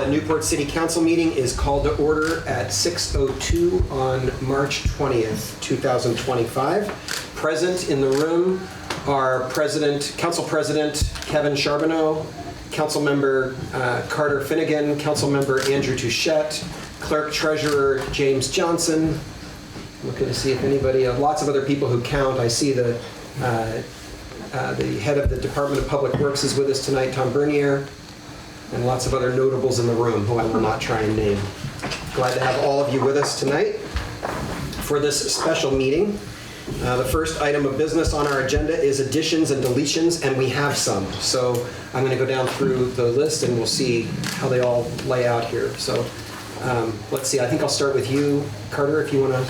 The Newport City Council meeting is called to order at 6:02 on March 20th, 2025. Present in the room are Council President Kevin Charbonneau, Councilmember Carter Finnegan, Councilmember Andrew Touchette, Clerk Treasurer James Johnson. Looking to see if anybody, lots of other people who count. I see the head of the Department of Public Works is with us tonight, Tom Bernier, and lots of other notables in the room who I will not try and name. Glad to have all of you with us tonight for this special meeting. The first item of business on our agenda is additions and deletions, and we have some. So I'm going to go down through the list and we'll see how they all lay out here. So let's see, I think I'll start with you, Carter, if you want to.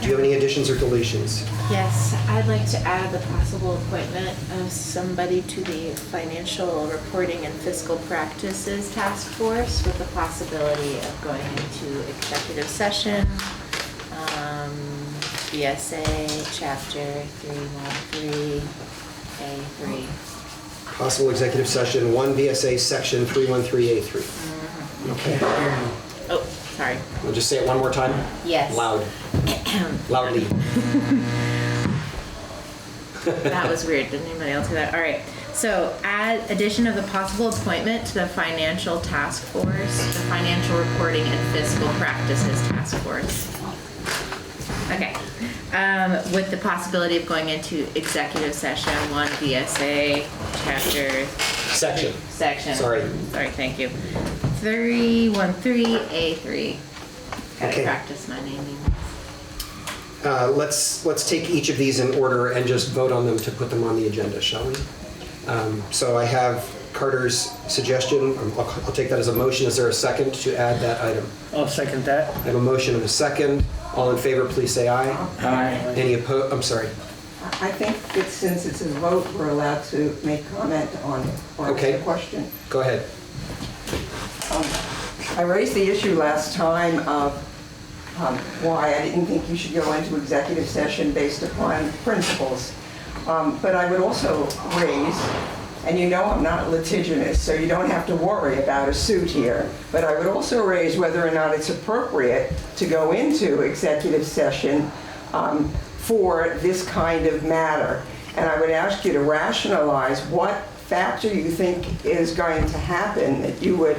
Do you have any additions or deletions? Yes, I'd like to add the possible appointment of somebody to the Financial Reporting and Fiscal Practices Task Force with the possibility of going into executive session, BSA Chapter 313A3. Possible executive session, 1 VSA Section 313A3. Okay. Oh, sorry. We'll just say it one more time? Yes. Loud. Loudly. That was weird. Didn't anybody else hear that? All right. So add addition of the possible appointment to the Financial Task Force, the Financial Reporting and Fiscal Practices Task Force. Okay. With the possibility of going into executive session, 1 VSA Chapter... Section. Sorry, thank you. 313A3. Gotta practice my naming. Let's take each of these in order and just vote on them to put them on the agenda, shall we? So I have Carter's suggestion. I'll take that as a motion. Is there a second to add that item? I'll second that. I have a motion and a second. All in favor, please say aye. Aye. Any opposed? I'm sorry. I think that since it's a vote, we're allowed to make comment on it or ask a question. Go ahead. I raised the issue last time of why I didn't think you should go into executive session based upon principles. But I would also raise, and you know I'm not litigious, so you don't have to worry about a suit here, but I would also raise whether or not it's appropriate to go into executive session for this kind of matter. And I would ask you to rationalize what factor you think is going to happen that you would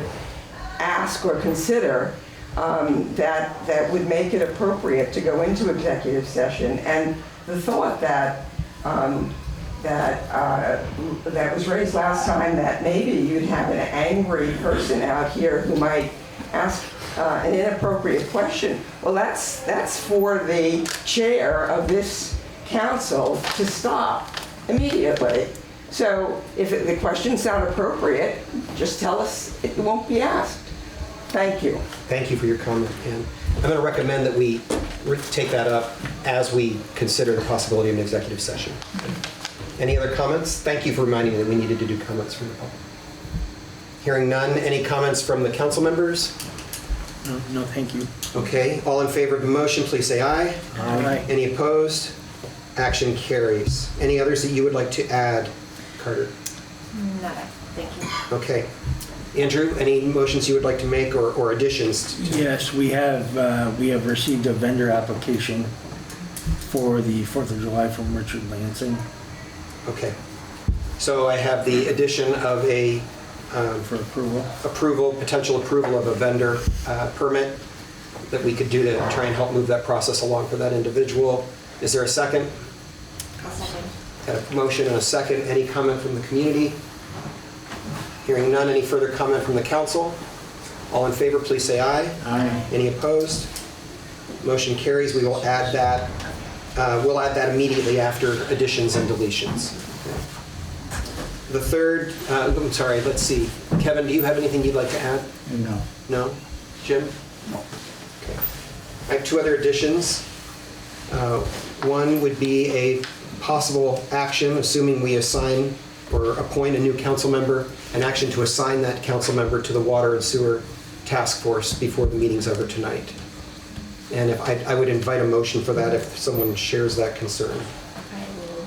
ask or consider that would make it appropriate to go into executive session. And the thought that was raised last time, that maybe you'd have an angry person out here who might ask an inappropriate question. Well, that's for the chair of this council to stop immediately. So if the questions sound appropriate, just tell us it won't be asked. Thank you. Thank you for your comment, Ann. I'm going to recommend that we take that up as we consider the possibility of an executive session. Any other comments? Thank you for reminding me that we needed to do comments from the public. Hearing none, any comments from the council members? No, thank you. Okay, all in favor of the motion, please say aye. Aye. Any opposed? Action carries. Any others that you would like to add, Carter? Nada. Thank you. Okay. Andrew, any motions you would like to make or additions? Yes, we have received a vendor application for the 4th of July from Richard Lansing. Okay. So I have the addition of a for approval. Potential approval of a vendor permit that we could do to try and help move that process along for that individual. Is there a second? I'll second. Got a motion and a second. Any comment from the community? Hearing none, any further comment from the council? All in favor, please say aye. Aye. Any opposed? Motion carries. We will add that. We'll add that immediately after additions and deletions. The third, I'm sorry, let's see. Kevin, do you have anything you'd like to add? No. No? Jim? No. Okay. I have two other additions. One would be a possible action, assuming we assign or appoint a new council member, an action to assign that council member to the Water and Sewer Task Force before the meeting's over tonight. And if I would invite a motion for that if someone shares that concern. I will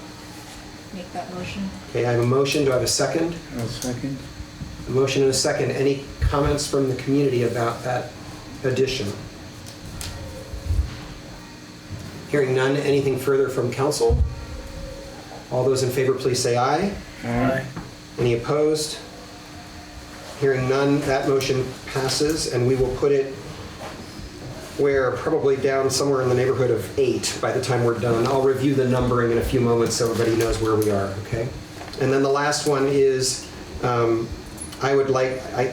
make that motion. Okay, I have a motion. Do I have a second? I'll second. A motion and a second. Any comments from the community about that addition? Hearing none, anything further from council? All those in favor, please say aye. Aye. Any opposed? Hearing none, that motion passes, and we will put it where, probably down somewhere in the neighborhood of 8 by the time we're done. I'll review the numbering in a few moments so everybody knows where we are, okay? And then the last one is, I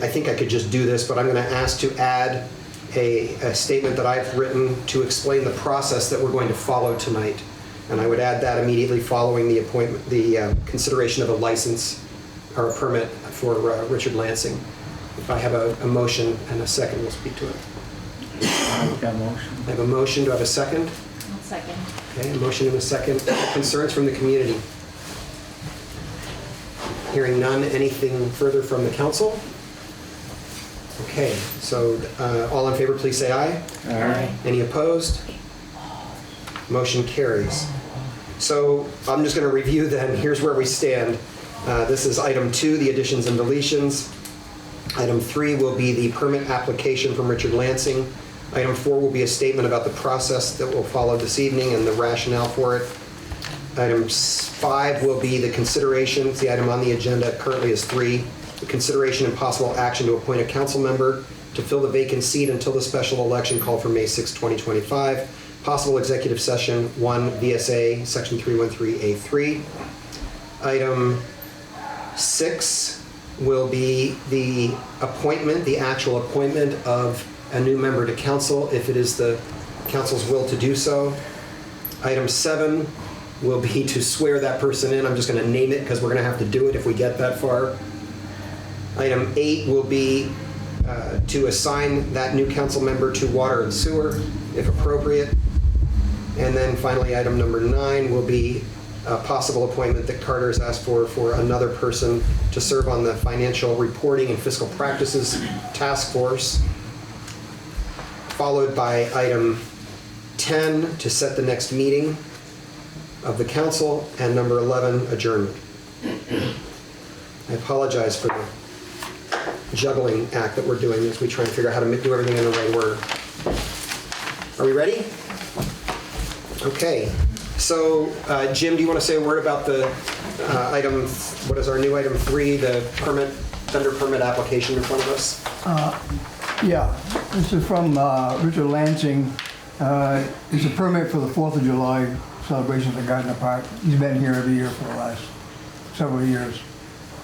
think I could just do this, but I'm going to ask to add a statement that I've written to explain the process that we're going to follow tonight. And I would add that immediately following the appointment, the consideration of a license or a permit for Richard Lansing. If I have a motion and a second, we'll speak to it. I'll make that motion. I have a motion. Do I have a second? I'll second. Okay, a motion and a second. Concerns from the community? Hearing none. Anything further from the council? Okay, so all in favor, please say aye. Aye. Any opposed? Motion carries. So I'm just going to review then. Here's where we stand. This is item 2, the additions and deletions. Item 3 will be the permit application from Richard Lansing. Item 4 will be a statement about the process that will follow this evening and the rationale for it. Item 5 will be the considerations. The item on the agenda currently is 3. The consideration and possible action to appoint a council member to fill the vacant seat until the special election called for May 6, 2025. Possible executive session 1 VSA section 313A3. Item 6 will be the appointment, the actual appointment of a new member to council if it is the council's will to do so. Item 7 will be to swear that person in. I'm just going to name it because we're going to have to do it if we get that far. Item 8 will be to assign that new council member to water and sewer, if appropriate. And then finally, item number 9 will be a possible appointment that Carter has asked for another person to serve on the Financial Reporting and Fiscal Practices Task Force, followed by item 10 to set the next meeting of the council, and number 11, adjournment. I apologize for the juggling act that we're doing as we try and figure out how to do everything in the right order. Are we ready? Okay. So, Jim, do you want to say a word about the item, what is our new item 3, the vendor permit application in front of us? Yeah, this is from Richard Lansing. It's a permit for the 4th of July celebrations at Gardner Park. He's been here every year for the last several years.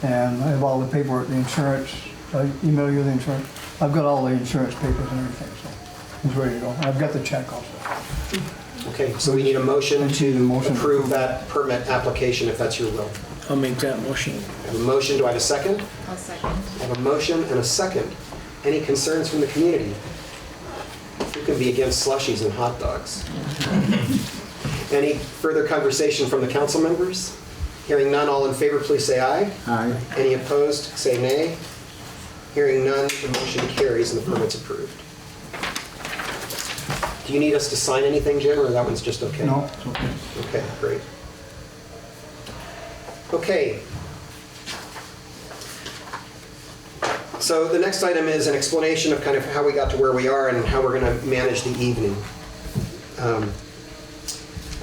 And I have all the paperwork, the insurance. I email you the insurance. I've got all the insurance papers and everything, so he's ready to go. I've got the check also. Okay, so we need a motion to approve that permit application if that's your will. I'll make that motion. I have a motion. Do I have a second? I'll second. I have a motion and a second. Any concerns from the community? You can be against slushies and hot dogs. Any further conversation from the council members? Hearing none, all in favor, please say aye. Aye. Any opposed, say nay. Hearing none, the motion carries and the permit's approved. Do you need us to sign anything, Jim, or that one's just okay? No, it's okay. Okay, great. Okay. So the next item is an explanation of kind of how we got to where we are and how we're going to manage the evening.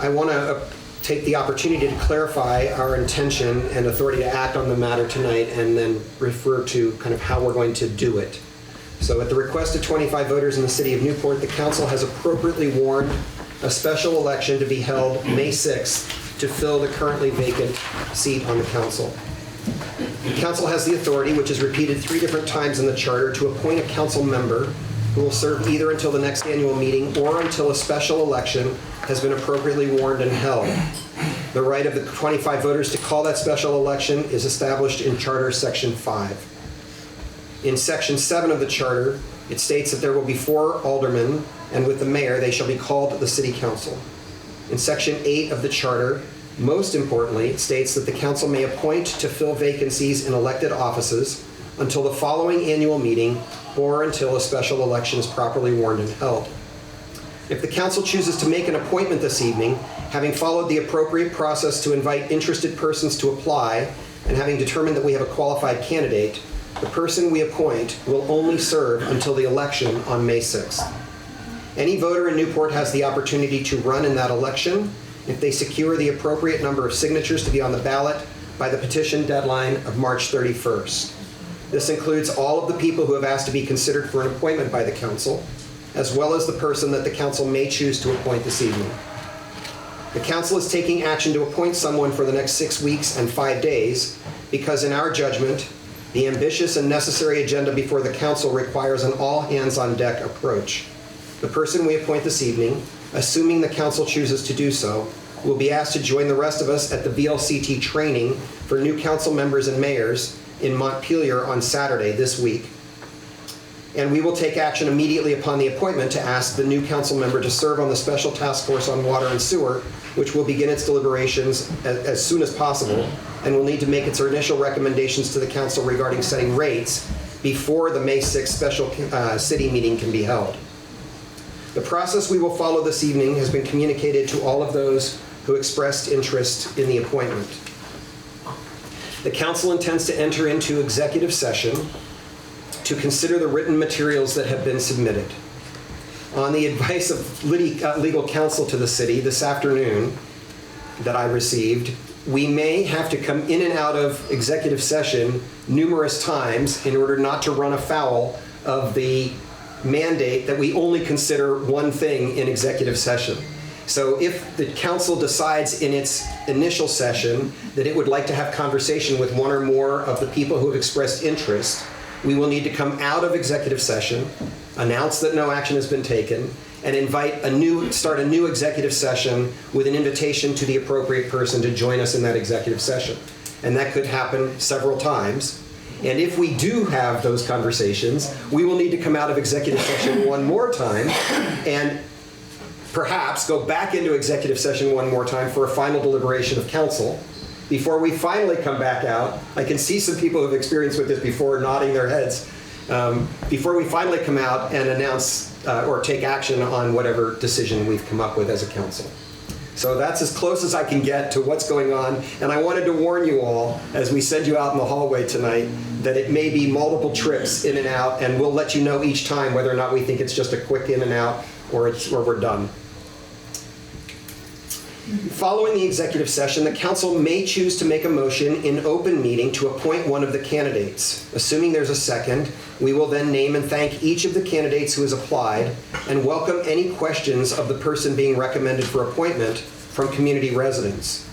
I want to take the opportunity to clarify our intention and authority to act on the matter tonight and then refer to kind of how we're going to do it. So at the request of 25 voters in the city of Newport, the council has appropriately warned a special election to be held May 6th to fill the currently vacant seat on the council. The council has the authority, which is repeated 3 different times in the charter, to appoint a council member who will serve either until the next annual meeting or until a special election has been appropriately warned and held. The right of the 25 voters to call that special election is established in Charter Section 5. In Section 7 of the Charter, it states that there will be 4 aldermen, and with the mayor, they shall be called the City Council. In Section 8 of the Charter, most importantly, it states that the council may appoint to fill vacancies in elected offices until the following annual meeting or until a special election is properly warned and held. If the council chooses to make an appointment this evening, having followed the appropriate process to invite interested persons to apply, and having determined that we have a qualified candidate, The person we appoint will only serve until the election on May 6th. Any voter in Newport has the opportunity to run in that election if they secure the appropriate number of signatures to be on the ballot by the petition deadline of March 31st. This includes all of the people who have asked to be considered for an appointment by the council, as well as the person that the council may choose to appoint this evening. The council is taking action to appoint someone for the next 6 weeks and 5 days because, in our judgment, the ambitious and necessary agenda before the council requires an all-hands-on-deck approach. The person we appoint this evening, assuming the council chooses to do so, will be asked to join the rest of us at the VLCT training for new council members and mayors in Montpelier on Saturday this week. And we will take action immediately upon the appointment to ask the new council member to serve on the Special Task Force on Water and Sewer, which will begin its deliberations as soon as possible, and will need to make its initial recommendations to the council regarding setting rates before the May 6th special city meeting can be held. The process we will follow this evening has been communicated to all of those who expressed interest in the appointment. The council intends to enter into executive session to consider the written materials that have been submitted. On the advice of legal counsel to the city this afternoon that I received, we may have to come in and out of executive session numerous times in order not to run afoul of the mandate that we only consider one thing in executive session. So if the council decides in its initial session that it would like to have conversation with one or more of the people who have expressed interest, we will need to come out of executive session, announce that no action has been taken, and start a new executive session with an invitation to the appropriate person to join us in that executive session. And that could happen several times. And if we do have those conversations, we will need to come out of executive session one more time and perhaps go back into executive session one more time for a final deliberation of council. Before we finally come back out, I can see some people who have experienced with this before nodding their heads. Before we finally come out and announce or take action on whatever decision we've come up with as a council. So that's as close as I can get to what's going on. And I wanted to warn you all, as we send you out in the hallway tonight, that it may be multiple trips in and out, and we'll let you know each time whether or not we think it's just a quick in and out or we're done. Following the executive session, the council may choose to make a motion in open meeting to appoint one of the candidates. Assuming there's a second, we will then name and thank each of the candidates who has applied and welcome any questions of the person being recommended for appointment from community residents.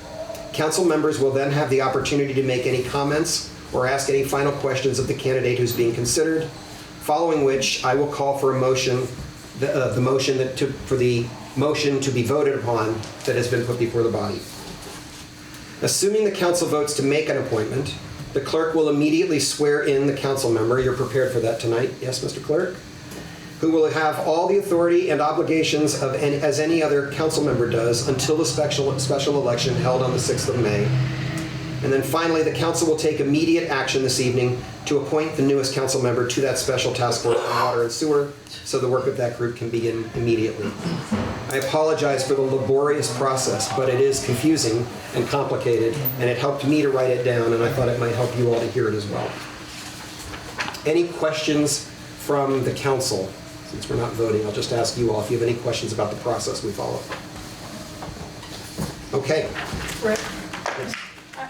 Council members will then have the opportunity to make any comments or ask any final questions of the candidate who's being considered, following which I will call for a motion, for the motion to be voted upon that has been put before the body. Assuming the council votes to make an appointment, the clerk will immediately swear in the council member. You're prepared for that tonight, yes, Mr. Clerk? Who will have all the authority and obligations as any other council member does until the special election held on the 6th of May. And then finally, the council will take immediate action this evening to appoint the newest council member to that special task force on water and sewer, so the work of that group can begin immediately. I apologize for the laborious process, but it is confusing and complicated, and it helped me to write it down, and I thought it might help you all to hear it as well. Any questions from the council? Since we're not voting, I'll just ask you all if you have any questions about the process we follow. Okay. Rick,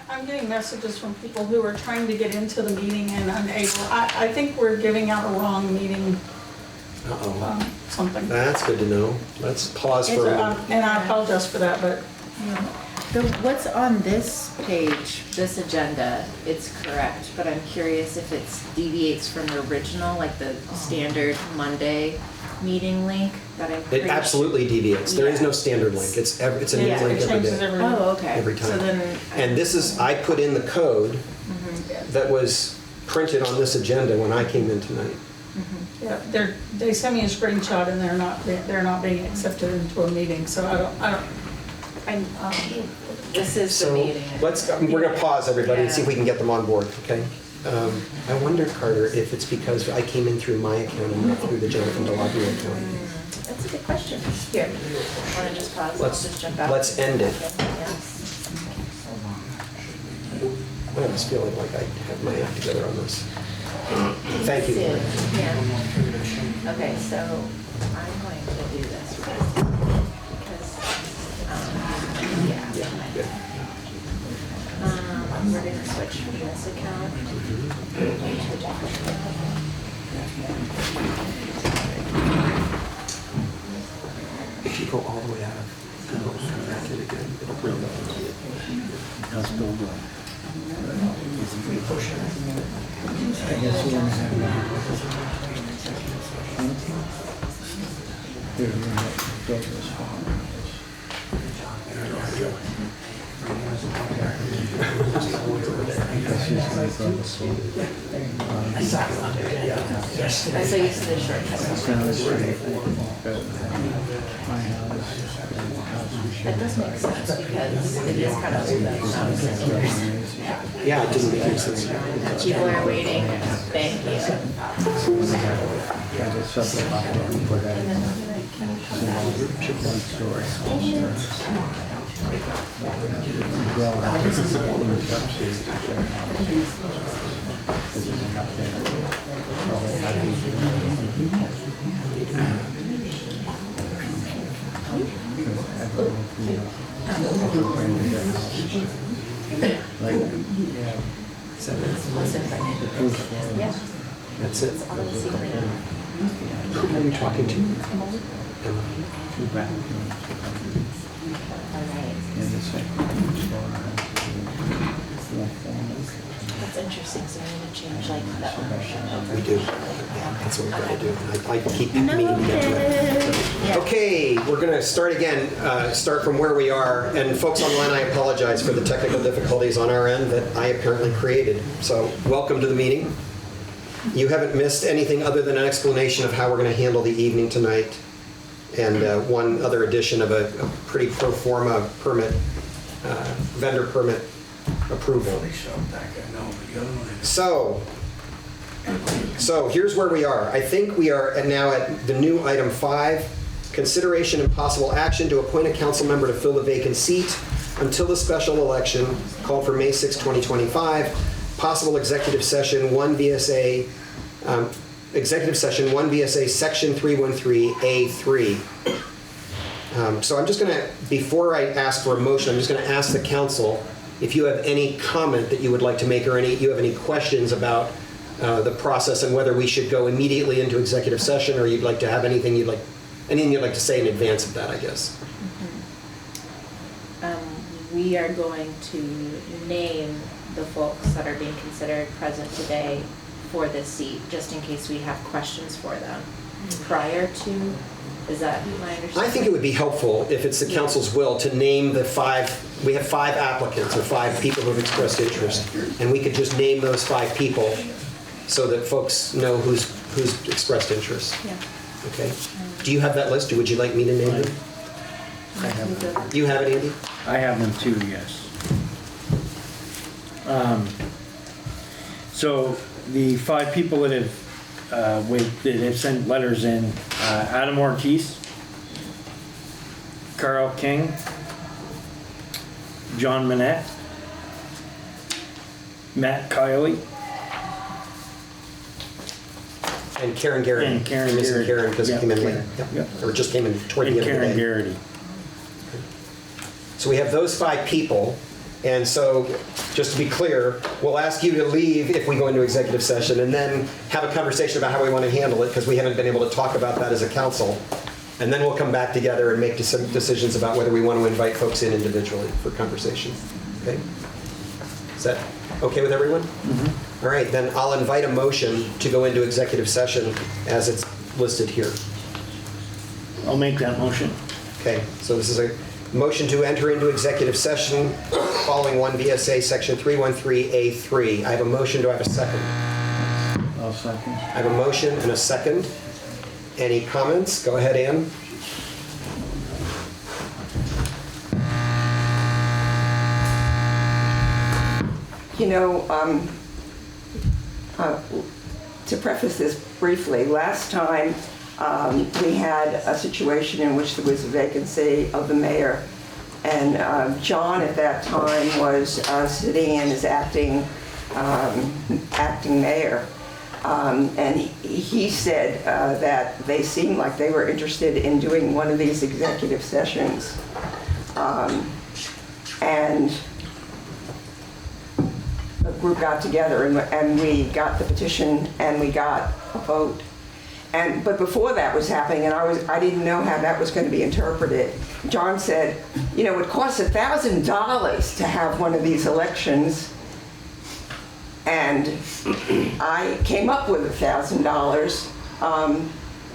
I'm getting messages from people who are trying to get into the meeting and unable. I think we're giving out a wrong meeting. Something. That's good to know. Let's pause for a moment. And I apologize for that, but What's on this page, this agenda, it's correct, but I'm curious if it deviates from the original, like the standard Monday meeting link that I It created. absolutely deviates. There is no standard link. It's a new Yeah, link it every changes day. every. Oh, okay. Every time. So then. And this is, I put in the code that was printed on this agenda when I came in tonight. Yeah, they sent me a screenshot and they're not being accepted into a meeting, so This is the So meeting. we're going to pause, everybody, and see if we Yeah. can get them on board, okay? I wonder, Carter, if it's because I came in through my account and not through the Jonathan Delabio account. That's a good question. Here, want to just pause? I'll Let's- just jump out. let's end it. Okay, yeah. I have this feeling like I have my act together on this. Thank you. Yeah. Okay, so I'm going to do this because, we're gonna switch from this account to a different account. If you go all the way out of Google, come back in again, it'll bring up. That's still going. I guess we're gonna have. Here, we're gonna go this far. Oh, so you see the shortcut. That does make sense because it is kind of Yeah, it doesn't make any sense. people are waiting. Thank you. Yeah. That's it. All the secret. Who are you talking to? All right. That's interesting. So we're gonna change like the ownership over. We do. Yeah, that's what we're going to do. I keep meaning to get to it. Yeah. Okay, we're going to start again, start from where we are. And folks online, I apologize for the technical difficulties on our end that I apparently created. So welcome to the meeting. You haven't missed anything other than an explanation of how we're going to handle the evening tonight. And one other addition of a pretty pro forma permit, vendor permit approval. So here's where we are. I think we are now at the new item 5, consideration and possible action to appoint a council member to fill the vacant seat until the special election called for May 6, 2025. Possible executive session 1 VSA, section 313A3. So I'm just going to, before I ask for a motion, I'm just going to ask the council if you have any comment that you would like to make or you have any questions about the process and whether we should go immediately into executive session or you'd like to have anything you'd like to say in advance of that, I guess. We are going to name the folks that are being considered present today for this seat, just in case we have questions for them prior to. Is that my understanding? I think it would be helpful if it's the council's will to name the 5, we have 5 applicants or 5 people who have expressed interest, and we could just name those 5 people so that folks know who's expressed interest. Yeah. Okay. Do you have that list, or would you like me to name them? I have them. You have it, Andy? I have them too, yes. So the 5 people that have sent letters in, Adam Ortiz, Carl King, John Manette, Matt Kiley, And Karen Garrity. And Karen I'm missing Garrity. Karen because it came in late. Karen. Yep. Yep. Or just came in toward and the end Karen of the day. Garrity. So we have those 5 people. And so, just to be clear, we'll ask you to leave if we go into executive session and then have a conversation about how we want to handle it because we haven't been able to talk about that as a council. And then we'll come back together and make some decisions about whether we want to invite folks in individually for conversation. Okay? Is that okay with everyone? Mm-hmm. All right, then I'll invite a motion to go into executive session as it's listed here. I'll make that motion. Okay, so this is a motion to enter into executive session following 1 VSA section 313A3. I have a motion. Do I have a second? I'll second. I have a motion and a second. Any comments? Go ahead, Ann. You know, to preface this briefly, last time we had a situation in which there was a vacancy of the mayor, and John at that time was sitting in as acting mayor. And he said that they seemed like they were interested in doing one of these executive sessions. And the group got together and we got the petition and we got a vote. But before that was happening, and I didn't know how that was going to be interpreted, John said, you know, it costs $1,000 to have one of these elections. And I came up with $1,000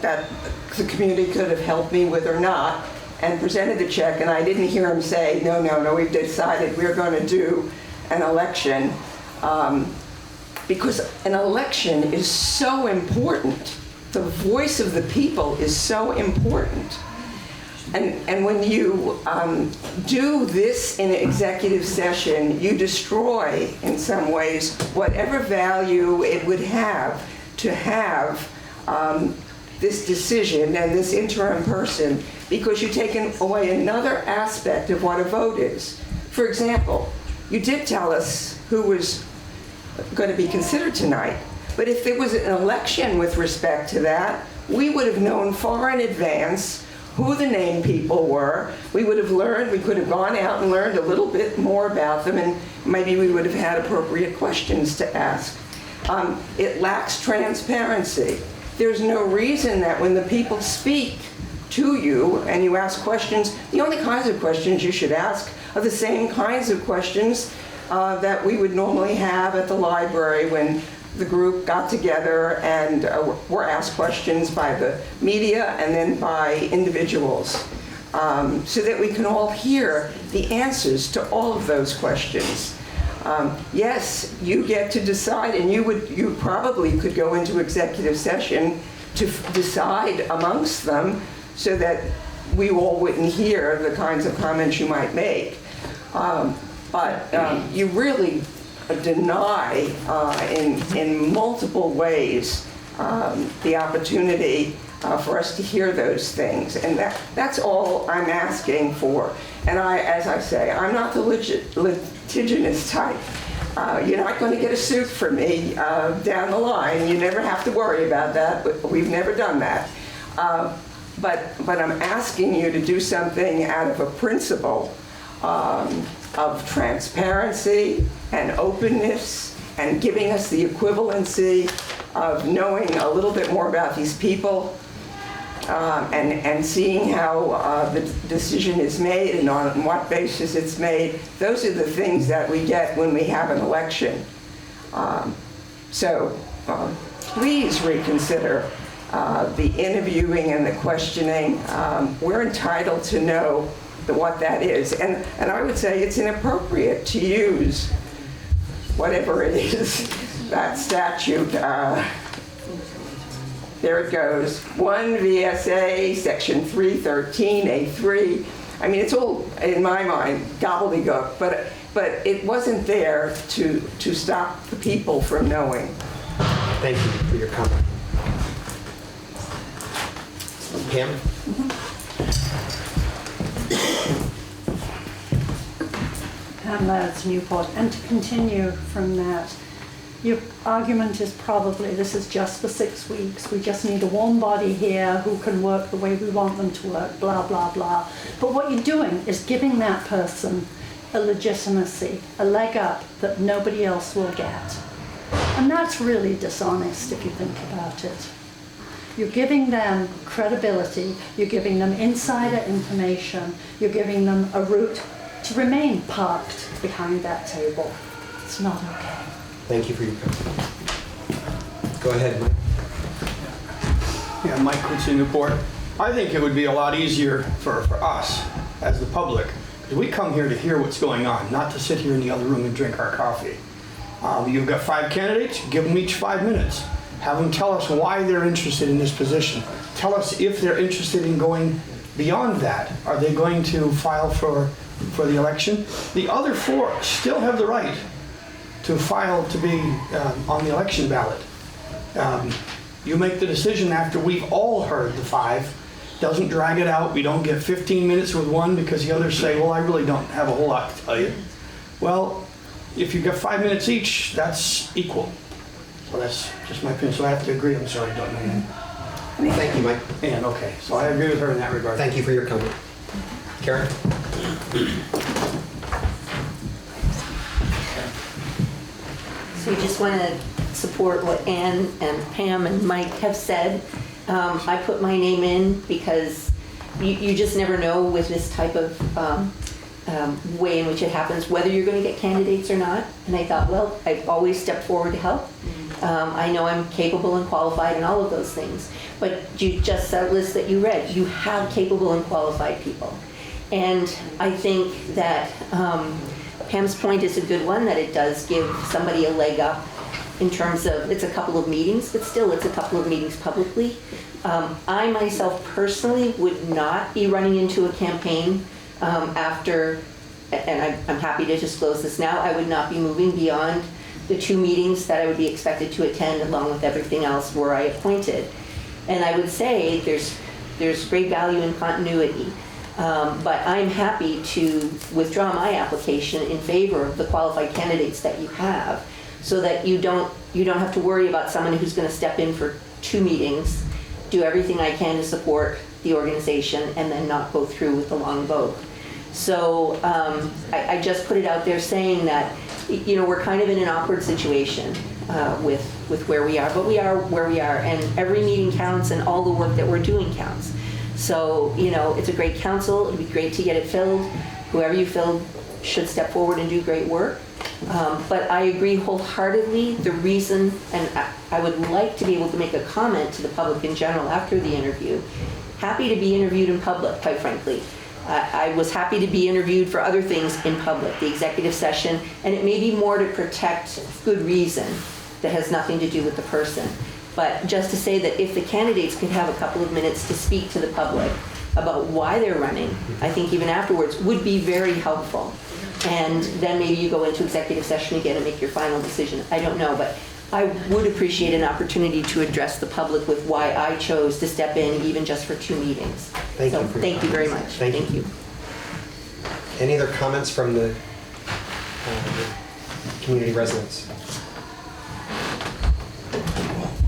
that the community could have helped me with or not, and presented the check, and I didn't hear him say, no, we've decided we're going to do an election, because an election is so important. The voice of the people is so important. And when you do this in an executive session, you destroy, in some ways, whatever value it would have to have this decision and this interim person, because you've taken away another aspect of what a vote is. For example, you did tell us who was going to be considered tonight, but if there was an election with respect to that, we would have known far in advance who the named people were. We would have learned, we could have gone out and learned a little bit more about them, and maybe we would have had appropriate questions to ask. It lacks transparency. There's no reason that when the people speak to you and you ask questions, the only kinds of questions you should ask are the same kinds of questions that we would normally have at the library when the group got together and were asked questions by the media and then by individuals, so that we can all hear the answers to all of those questions. Yes, you get to decide, and you probably could go into executive session to decide amongst them so that we all wouldn't hear the kinds of comments you might make. But you really deny in multiple ways the opportunity for us to hear those things. And that's all I'm asking for. And as I say, I'm not the litigious type. You're not going to get a suit for me down the line. You never have to worry about that. But we've never done that. But I'm asking you to do something out of a principle of transparency and openness and giving us the equivalency of knowing a little bit more about these people and seeing how the decision is made and on what basis it's made. Those are the things that we get when we have an election. So please reconsider the interviewing and the questioning. We're entitled to know what that is. And I would say it's inappropriate to use whatever it is, that statute. There it goes, 1 VSA, section 313A3. I mean, it's all, in my mind, gobbledygook, but it wasn't there to stop the people from knowing. Thank you for your comment. Pam? Pam Lairds, Newport. And to continue from that, your argument is probably this is just for 6 weeks. We just need a warm body here who can work the way we want them to work, blah, blah, blah. But what you're doing is giving that person a legitimacy, a leg up that nobody else will get. And that's really dishonest if you think about it. You're giving them credibility, you're giving them insider information, you're giving them a route to remain parked behind that table. It's not okay. Thank you for your comment. Go ahead, Mike. Yeah, Mike Quincy, Newport. I think it would be a lot easier for us as the public, because we come here to hear what's going on, not to sit here in the other room and drink our coffee. You've got 5 candidates, give them each 5 minutes. Have them tell us why they're interested in this position. Tell us if they're interested in going beyond that. Are they going to file for the election? The other 4 still have the right to file to be on the election ballot. You make the decision after we've all heard the 5. Doesn't drag it out. We don't get 15 minutes with one because the others say, well, I really don't have a whole lot to tell you. Well, if you get 5 minutes each, that's equal. So that's just my opinion, so I have to agree, I'm sorry, don't know. Thank you, Mike. And, okay, so I agree with her in that regard. Thank you for your comment. Karen? So we just want to support what Ann and Pam and Mike have said. I put my name in because you just never know with this type of way in which it happens, whether you're going to get candidates or not. And I thought, well, I've always stepped forward to help. I know I'm capable and qualified and all of those things. But just that list that you read, you have capable and qualified people. And I think that Pam's point is a good one, that it does give somebody a leg up in terms of, it's a couple of meetings, but still it's a couple of meetings publicly. I myself personally would not be running into a campaign after, and I'm happy to disclose this now, I would not be moving beyond the 2 meetings that I would be expected to attend along with everything else were I appointed. And I would say there's great value in continuity. But I'm happy to withdraw my application in favor of the qualified candidates that you have, so that you don't have to worry about someone who's going to step in for 2 meetings, do everything I can to support the organization, and then not go through with the long vote. So I just put it out there saying that, you know, we're kind of in an awkward situation with where we are, but we are where we are, and every meeting counts, and all the work that we're doing counts. So, you know, it's a great council. It'd be great to get it filled. Whoever you fill should step forward and do great work. But I agree wholeheartedly. The reason, and I would like to be able to make a comment to the public in general after the interview. Happy to be interviewed in public, quite frankly. I was happy to be interviewed for other things in public, the executive session, and it may be more to protect good reason that has nothing to do with the person. But just to say that if the candidates could have a couple of minutes to speak to the public about why they're running, I think even afterwards would be very helpful. And then maybe you go into executive session again and make your final decision. I don't know, but I would appreciate an opportunity to address the public with why I chose to step in even just for 2 meetings. Thank you. Thank you very much. Thank you. Any other comments from the community residents?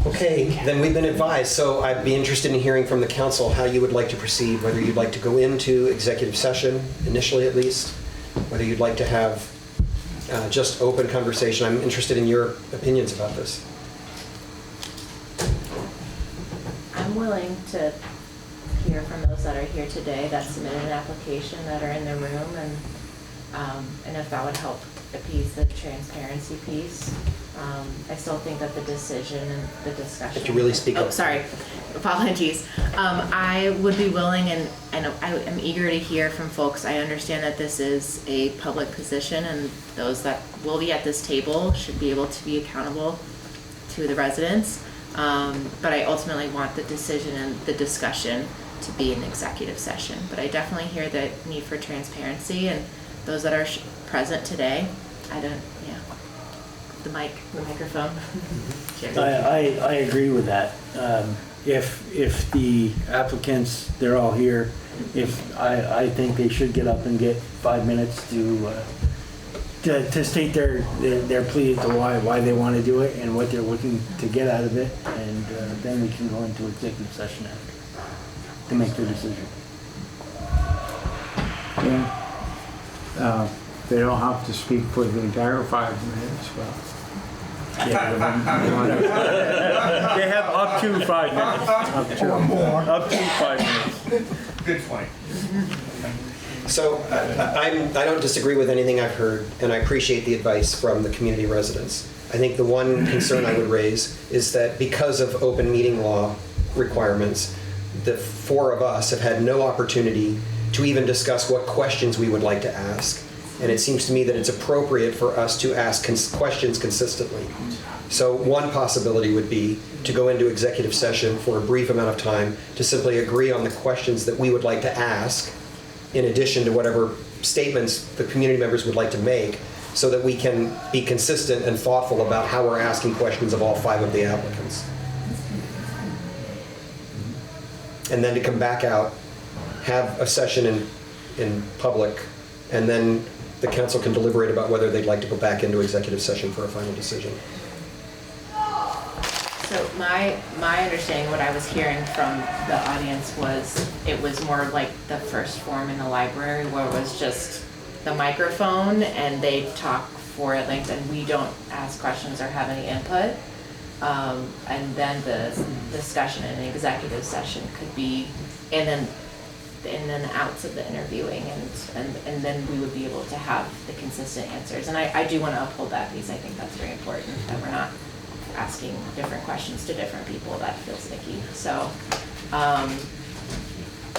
Okay, then we've been advised, so I'd be interested in hearing from the council how you would like to proceed, whether you'd like to go into executive session, initially at least, whether you'd like to have just open conversation. I'm interested in your opinions about this. I'm willing to hear from those that are here today that submitted an application, that are in the room, and if that would help appease the transparency piece. I still think that the decision and the discussion. Could you really speak up? Oh, sorry. Apologies. I would be willing, and I am eager to hear from folks. I understand that this is a public position, and those that will be at this table should be able to be accountable to the residents. But I ultimately want the decision and the discussion to be an executive session. But I definitely hear the need for transparency, and those that are present today, the microphone. I agree with that. If the applicants, they're all here, I think they should get up and get 5 minutes to state their plea to why they want to do it and what they're looking to get out of it, and then we can go into executive session after to make their decision. Yeah. They don't have to speak for the entire 5 minutes, but. Yeah, they have up to 5 minutes. Up to 5 minutes. Good point. So I don't disagree with anything I've heard, and I appreciate the advice from the community residents. I think the one concern I would raise is that because of open meeting law requirements, the 4 of us have had no opportunity to even discuss what questions we would like to ask. And it seems to me that it's appropriate for us to ask questions consistently. So one possibility would be to go into executive session for a brief amount of time to simply agree on the questions that we would like to ask, in addition to whatever statements the community members would like to make, so that we can be consistent and thoughtful about how we're asking questions of all 5 of the applicants. And then to come back out, have a session in public, and then the council can deliberate about whether they'd like to go back into executive session for a final decision. So my understanding, what I was hearing from the audience was, it was more like the first form in the library where it was just the microphone and they talk for at length and we don't ask questions or have any input. And then the discussion in an executive session could be, and then the outs of the interviewing and then we would be able to have the consistent answers. And I do want to uphold that because I think that's very important, that we're not asking different questions to different people. That feels icky. So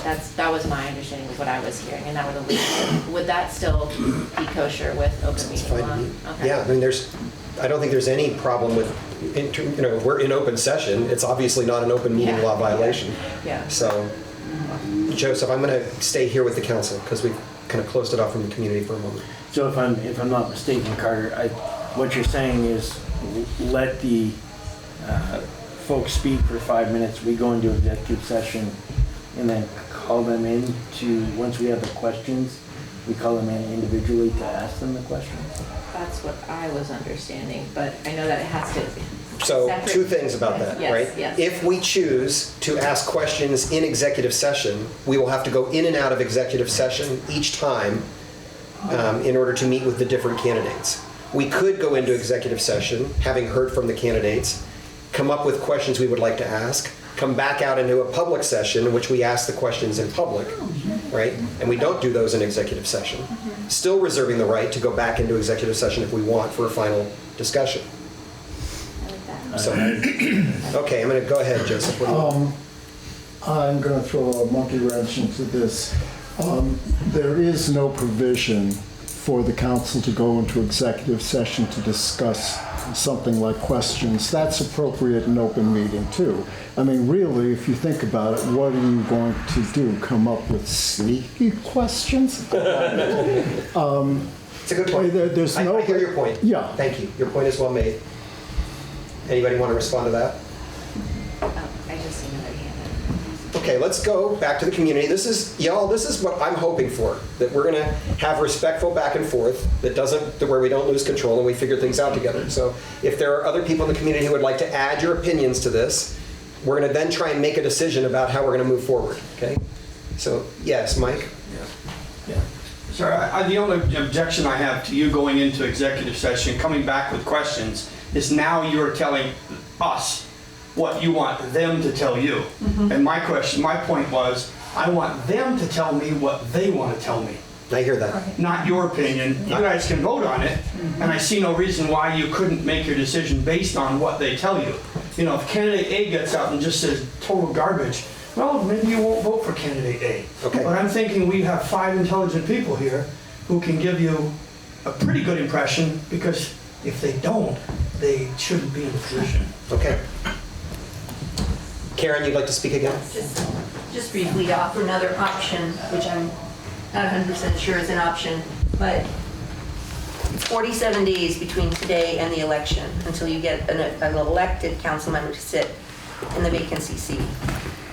that was my understanding of what I was hearing, and that would that still be kosher with open It's meeting fine law? to me. Okay. Yeah, I mean, I don't think there's any problem with, we're in open session. It's obviously not an open meeting Yeah. law violation. Yeah. So, Joseph, I'm going to stay here with the council because we've kind of closed it off from the community for a moment. So if I'm not mistaken, Carter, what you're saying is let the folks speak for 5 minutes, we go into executive session, and then call them in once we have the questions, we call them in individually to ask them the questions? That's what I was understanding, but I know that it has to. So, separate- two things about that, Yes, right? yes. If we choose to ask questions in executive session, we will have to go in and out of executive session each time in order to meet with the different candidates. We could go into executive session, having heard from the candidates, come up with questions we would like to ask, come back out into a public session in which we ask the questions in public, right? And we don't do those in executive session. Still reserving the right to go back into executive session if we want for a final discussion. So, okay, I'm going to go ahead, Joseph. What do you want? I'm going to throw a monkey wrench into this. There is no provision for the council to go into executive session to discuss something like questions. That's appropriate in open meeting too. I mean, really, if you think about it, what are you going to do? Come up with sneaky questions? It's a good point. There's no. I hear your point. Yeah. Thank you. Your point is well made. Anybody want to respond to that? I just see another hand. Okay, let's go back to the community. This is what I'm hoping for, that we're going to have respectful back and forth where we don't lose control and we figure things out together. So if there are other people in the community who would like to add your opinions to this, we're going to then try and make a decision about how we're going to move forward, okay? So, yes, Mike? Yeah. Sir, the only objection I have to you going into executive session, coming back with questions, is now you're telling us what you want them to tell you. And my point was, I want them to tell me what they want to tell me. I hear that. Not your opinion. You guys can vote on it, and I see no reason why you couldn't make your decision based on what they tell you. You know, if candidate A gets out and just says total garbage, well, maybe you won't vote for candidate A. Okay. But I'm thinking we have 5 intelligent people here who can give you a pretty good impression, because if they don't, they shouldn't be in the position. Okay. Karen, you'd like to speak again? Just briefly to offer another option, which I'm not 100% sure is an option, but it's 47 days between today and the election until you get an elected council member to sit in the vacancy seat.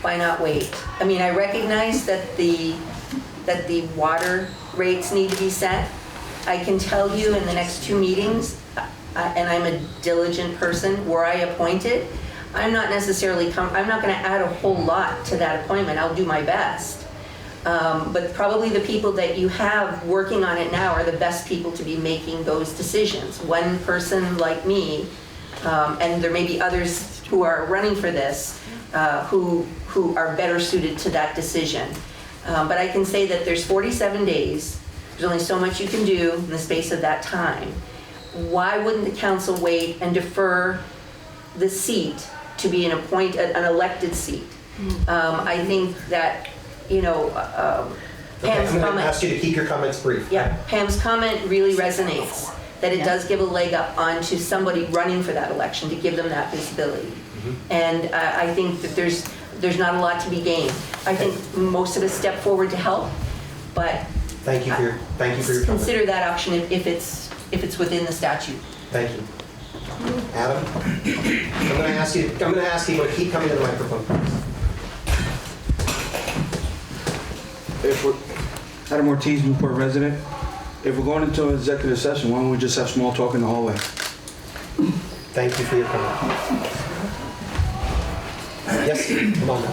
Why not wait? I mean, I recognize that the water rates need to be set. I can tell you in the next 2 meetings, and I'm a diligent person, were I appointed, I'm not necessarily, I'm not going to add a whole lot to that appointment. I'll do my best. But probably the people that you have working on it now are the best people to be making those decisions. One person like me, and there may be others who are running for this, who are better suited to that decision. But I can say that there's 47 days. There's only so much you can do in the space of that time. Why wouldn't the council wait and defer the seat to be an elected seat? I think that, Pam's I'm going comment. to ask you to keep your comments brief. Yeah, Pam's comment really resonates, that it does give a leg up onto somebody running for that election to give them that visibility. And I think that there's not a lot to be gained. I think most of us step forward to help, but Thank you for your comment. consider that option if it's within the statute. Thank you. Adam? I'm going to ask you to keep coming to the microphone. Adam Ortiz, Newport resident. If we're going into an executive session, why don't we just have small talk in the hallway? Thank you for your comment. Yes, come on now.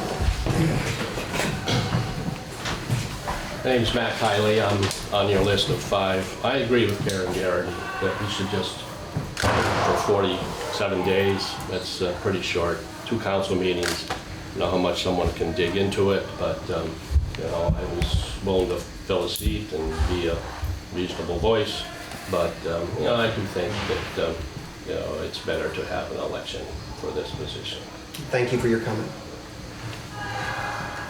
My name's Matt Kiley. I'm on your list of 5. I agree with Karen Garrett that we should just for 47 days. That's pretty short. 2 council meetings. I know how much someone can dig into it, but you know, I was willing to fill a seat and be a reasonable voice. But you know, I do think that you know, it's better to have an election for this position. Thank you for your comment.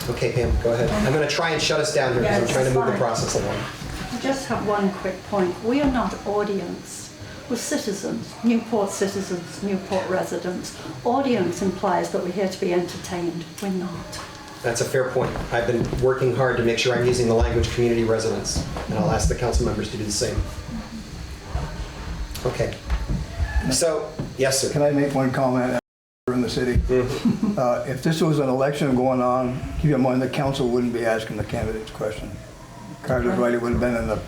Okay, Pam, go ahead. I'm going to try and shut us down here because I'm trying to move the process along. I just have one quick point. We are not audience. We're citizens, Newport citizens, Newport residents. Audience implies that we're here to be entertained. We're not. That's a fair point. I've been working hard to make sure I'm using the language community residents, and I'll ask the council members to do the same. Okay. So, yes, sir. Can I make one comment? In the city. If this was an election going on, keep in mind the council wouldn't be asking the candidates question. Carter's right, it would have been in the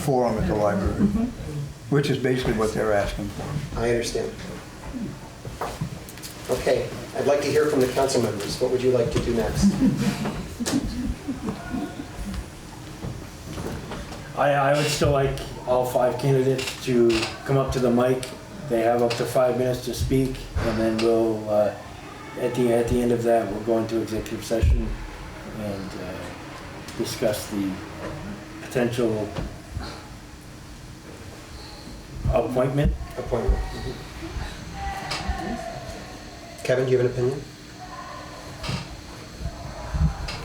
forum at the library, which is basically what they're asking for. I understand. Okay, I'd like to hear from the council members. What would you like to do next? I would still like all 5 candidates to come up to the mic. They have up to 5 minutes to speak, and then we'll, at the end of that, we'll go into executive session and discuss the potential appointment. Kevin, do you have an opinion?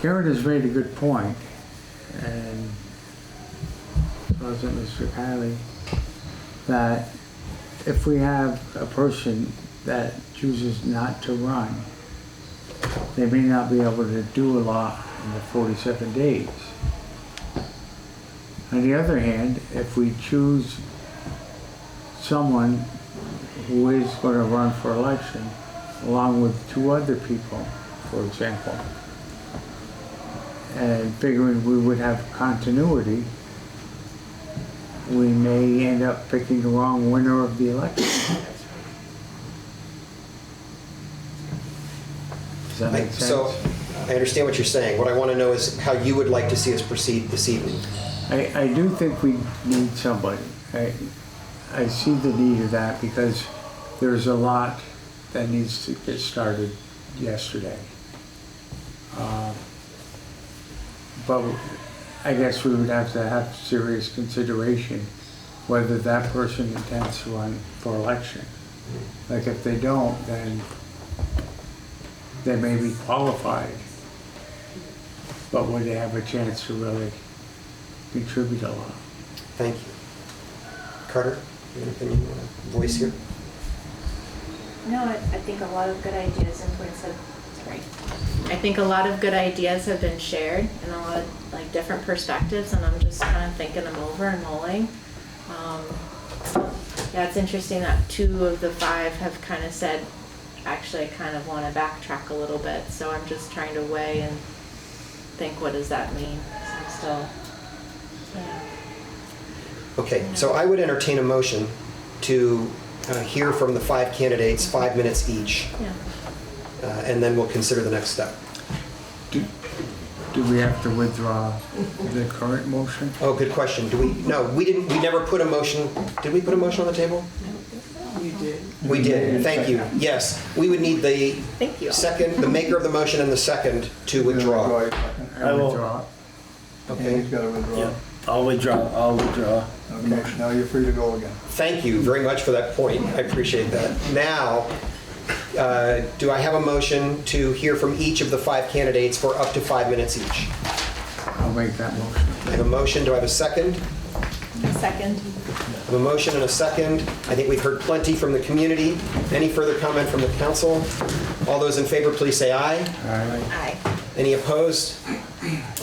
Garrett has made a good point, and so has Mr. Kiley, that if we have a person that chooses not to run, they may not be able to do a lot in the 47 days. On the other hand, if we choose someone who is going to run for election, along with 2 other people, for example, and figuring we would have continuity, we may end up picking the wrong winner of the election. Does that make sense? So, I understand what you're saying. What I want to know is how you would like to see us proceed this evening. I do think we need somebody. I see the need of that because there's a lot that needs to get started yesterday. But I guess we would have to have serious consideration whether that person intends to run for election. Like if they don't, then they may be qualified, but would they have a chance to really contribute a lot? Thank you. Carter, you have an opinion, voice here? No, I think a lot of good ideas and points have, I think a lot of good ideas have been shared and a lot of like different perspectives, and I'm just kind of thinking them over and mulling. Yeah, it's interesting that 2 of the 5 have kind of said, actually I kind of want to backtrack a little bit, so I'm just trying to weigh and think, what does that mean? So I'm still, yeah. Okay, so I would entertain a motion to hear from the 5 candidates, 5 minutes each. Yeah. And then we'll consider the next step. Do we have to withdraw the current motion? Oh, good question. Do we? No, we didn't. We never put a motion. Did we put a motion on the table? You did. We did. Thank you. Yes, we would need the second, the maker of the motion and the second to withdraw. I will. Withdraw. Okay. He's got to withdraw. Yeah, I'll withdraw. Okay, now you're free to go again. Thank you very much for that point. I appreciate that. Now, do I have a motion to hear from each of the 5 candidates for up to 5 minutes each? I'll make that motion. I have a motion. Do I have a second? A second. I have a motion and a second. I think we've heard plenty from the community. Any further comment from the council? All those in favor, please say aye. Aye. Aye. Any opposed?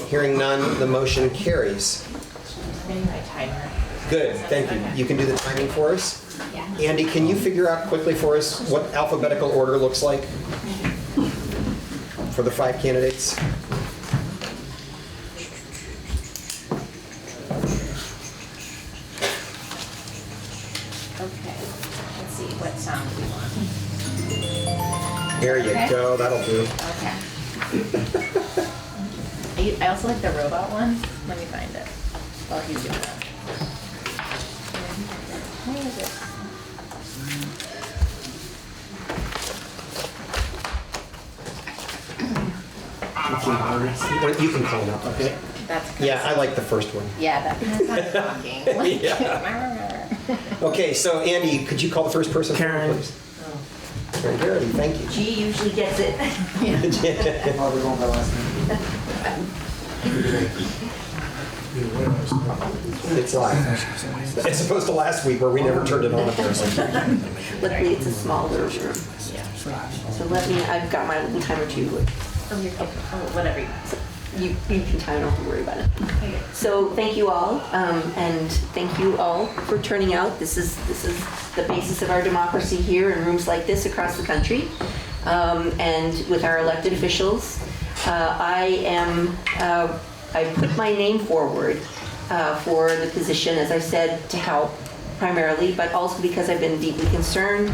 Hearing none, the motion carries. Maybe my timer. Good, thank you. You can do the timing for us? Yeah. Andy, can you figure out quickly for us what alphabetical order looks like for the 5 candidates? Okay, let's see, what sound do we want? There you Okay. go, that'll do. Okay. I also like the robot one. Let me find it while he's doing that. Where is it? You can clean up. Okay. That's Yeah, I like the first one. Yeah, that's not talking. Yeah. Okay, so Andy, could you call the first person? Karen. Please? Karen Garrity, thank you. G usually gets it. Oh, we're going by last name. It's live. It's opposed to last week where we never turned it on apparently. Luckily, it's a smaller room. So let me, I've got my little timer too. Oh, you're kidding. Oh, whatever. You can time, don't have to worry about it. So thank you all, and thank you all for turning out. This is the basis of our democracy here in rooms like this across the country, and with our elected officials. I put my name forward for the position, as I said, to help primarily, but also because I've been deeply concerned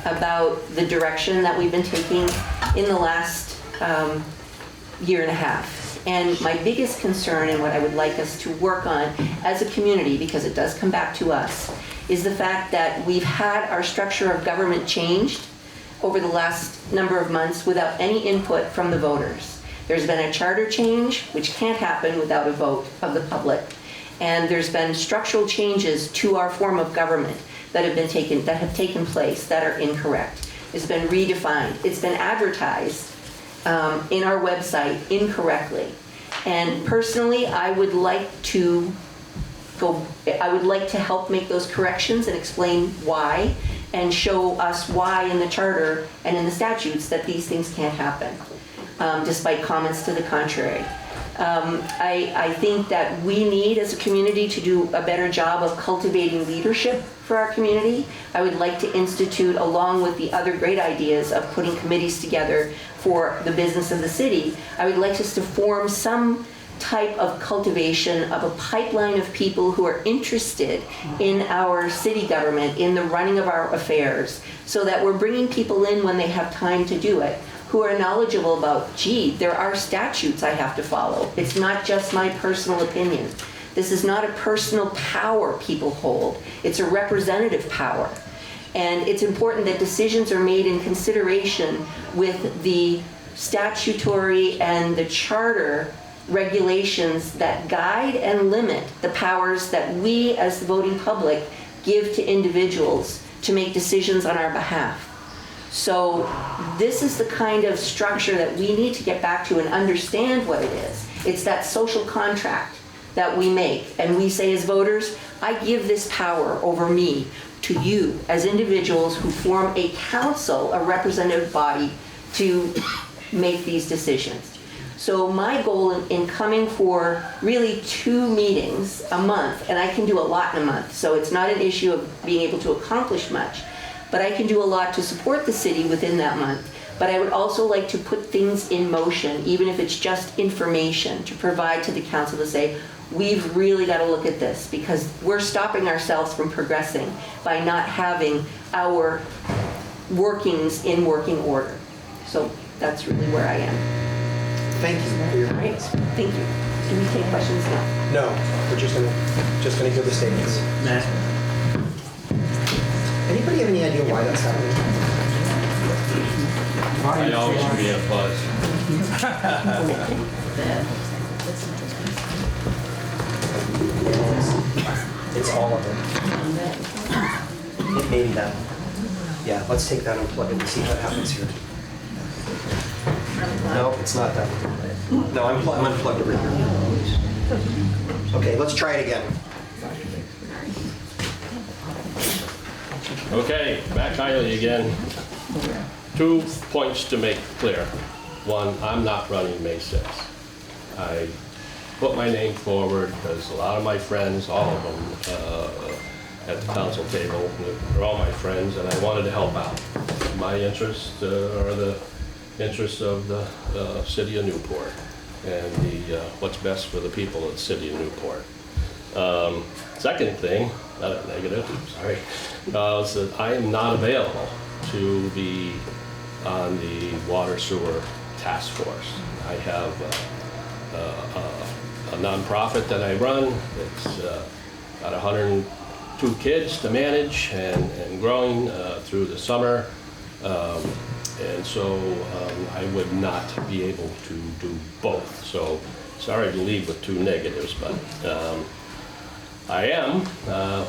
about the direction that we've been taking in the last year and a half. And my biggest concern, and what I would like us to work on as a community, because it does come back to us, is the fact that we've had our structure of government changed over the last number of months without any input from the voters. There's been a charter change, which can't happen without a vote of the public. And there's been structural changes to our form of government that have taken place that are incorrect. It's been redefined. It's been advertised in our website incorrectly. And personally, I would like to help make those corrections and explain why, and show us why in the charter and in the statutes that these things can't happen, despite comments to the contrary. I think that we need, as a community, to do a better job of cultivating leadership for our community. I would like to institute, along with the other great ideas of putting committees together for the business of the city, I would like us to form some type of cultivation of a pipeline of people who are interested in our city government, in the running of our affairs, so that we're bringing people in when they have time to do it, who are knowledgeable about, gee, there are statutes I have to follow. It's not just my personal opinion. This is not a personal power people hold. It's a representative power. And it's important that decisions are made in consideration with the statutory and the charter regulations that guide and limit the powers that we as the voting public give to individuals to make decisions on our behalf. So this is the kind of structure that we need to get back to and understand what it is. It's that social contract that we make, and we say as voters, I give this power over me to you as individuals who form a council, a representative body, to make these decisions. So my goal in coming for really 2 meetings a month, and I can do a lot in a month, so it's not an issue of being able to accomplish much, but I can do a lot to support the city within that month. But I would also like to put things in motion, even if it's just information, to provide to the council to say, we've really got to look at this, because we're stopping ourselves from progressing by not having our workings in working order. So that's really where I am. Thank you for your All right, thank you. Can we take questions now? No, we're just gonna hear the statements. Matt? Anybody have any idea why that's happening? I always should be in a buzz. It's all of them. It may be that. Yeah, let's take that and plug it and see what happens here. No, it's not that one. No, I'm unplugged over here. Okay, let's try it again. Okay, Matt Kiley again. 2 points to make clear. One, I'm not running May 6th. I put my name forward because a lot of my friends, all of them at the council table, they're all my friends, and I wanted to help out. My interests are the interests of the city of Newport and what's best for the people of the city of Newport. Second thing, not a negative, sorry, is that I am not available to be on the water sewer task force. I have a nonprofit that I run. It's got 102 kids to manage and growing through the summer. And so I would not be able to do both. So sorry to leave with two negatives, but I am,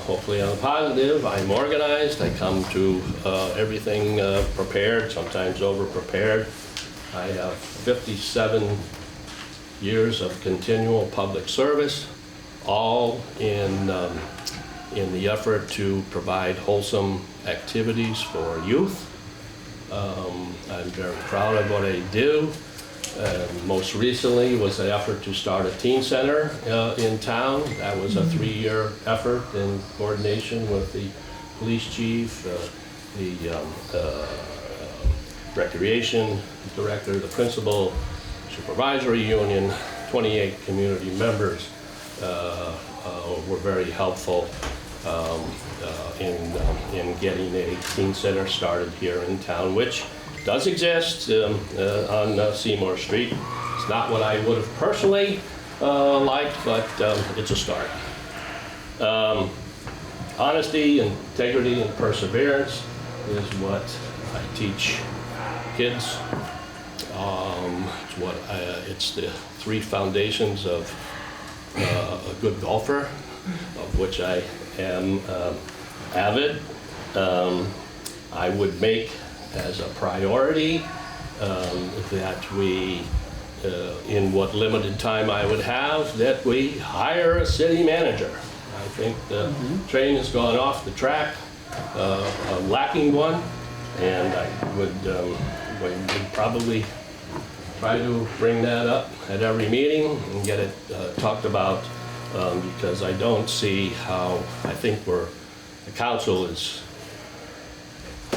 hopefully on the positive. I'm organized. I come to everything prepared, sometimes over-prepared. I have 57 years of continual public service, all in the effort to provide wholesome activities for youth. I'm very proud of what I do. Most recently was an effort to start a teen center in town. That was a 3-year effort in coordination with the police chief, the recreation director, the principal, supervisory union, 28 community members were very helpful in getting a teen center started here in town, which does exist on Seymour Street. It's not what I would have personally liked, but it's a start. Honesty, integrity, and perseverance is what I teach kids. It's the 3 foundations of a good golfer, of which I am avid. I would make as a priority that we, in what limited time I would have, that we hire a city manager. I think the train has gone off the track, lacking one, and I would probably try to bring that up at every meeting and get it talked about, because I don't see how, I think the council is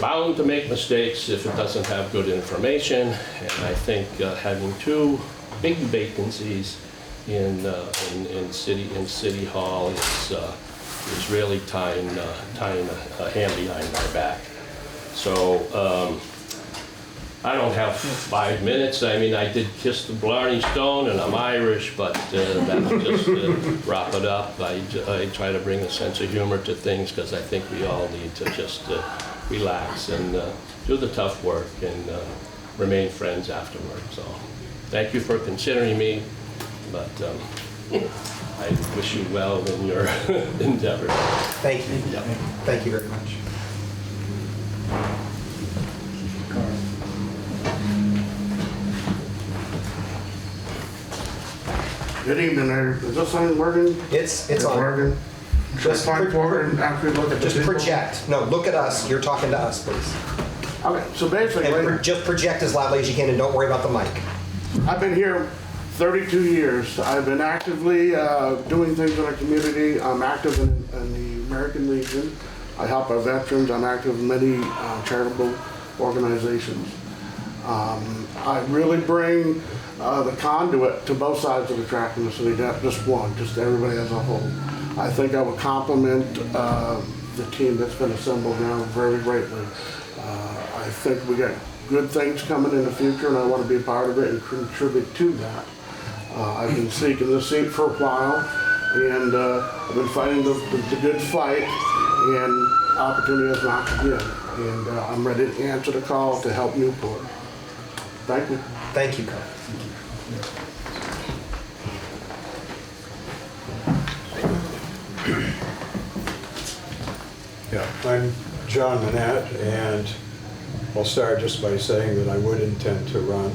bound to make mistakes if it doesn't have good information, and I think having 2 big vacancies in City Hall is really tying a hand behind my back. So I don't have 5 minutes. I mean, I did kiss the Blarney Stone, and I'm Irish, but that'll just wrap it up. I try to bring a sense of humor to things, because I think we all need to just relax and do the tough work and remain friends afterwards. So thank you for considering me, but I wish you well in your endeavor. Thank you. Yep. Thank you very much. Good evening, is this thing working? It's on. Working? Just point forward and actually look at the people? Project. No, look at us. You're talking to us, please. Okay, so basically... And just project as loudly as you can, and don't worry about the mic. I've been here 32 years. I've been actively doing things in our community. I'm active in the American Legion. I help our veterans. I'm active in many charitable organizations. I really bring the conduit to both sides of the track in the city, not just one, just everybody as a whole. I think I would compliment the team that's been assembled now very greatly. I think we got good things coming in the future, and I want to be a part of it and contribute to that. I've been seeking this seat for a while, and I've been fighting the good fight, and opportunity has knocked again. And I'm ready to answer the call to help Newport. Thank you. Thank you, Carl. Yeah, I'm John Manette, and I'll start just by saying that I would intend to run.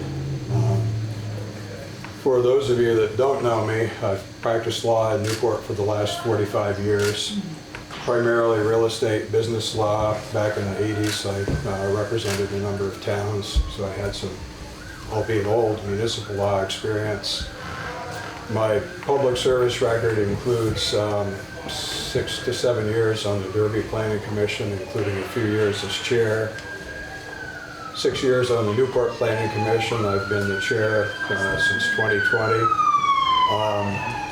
For those of you that don't know me, I've practiced law in Newport for the last 45 years, primarily real estate, business law. Back in the 80s, I represented a number of towns, so I had some, albeit old, municipal law experience. My public service record includes 6 to 7 years on the Derby Planning Commission, including a few years as chair. 6 years on the Newport Planning Commission. I've been the chair since 2020.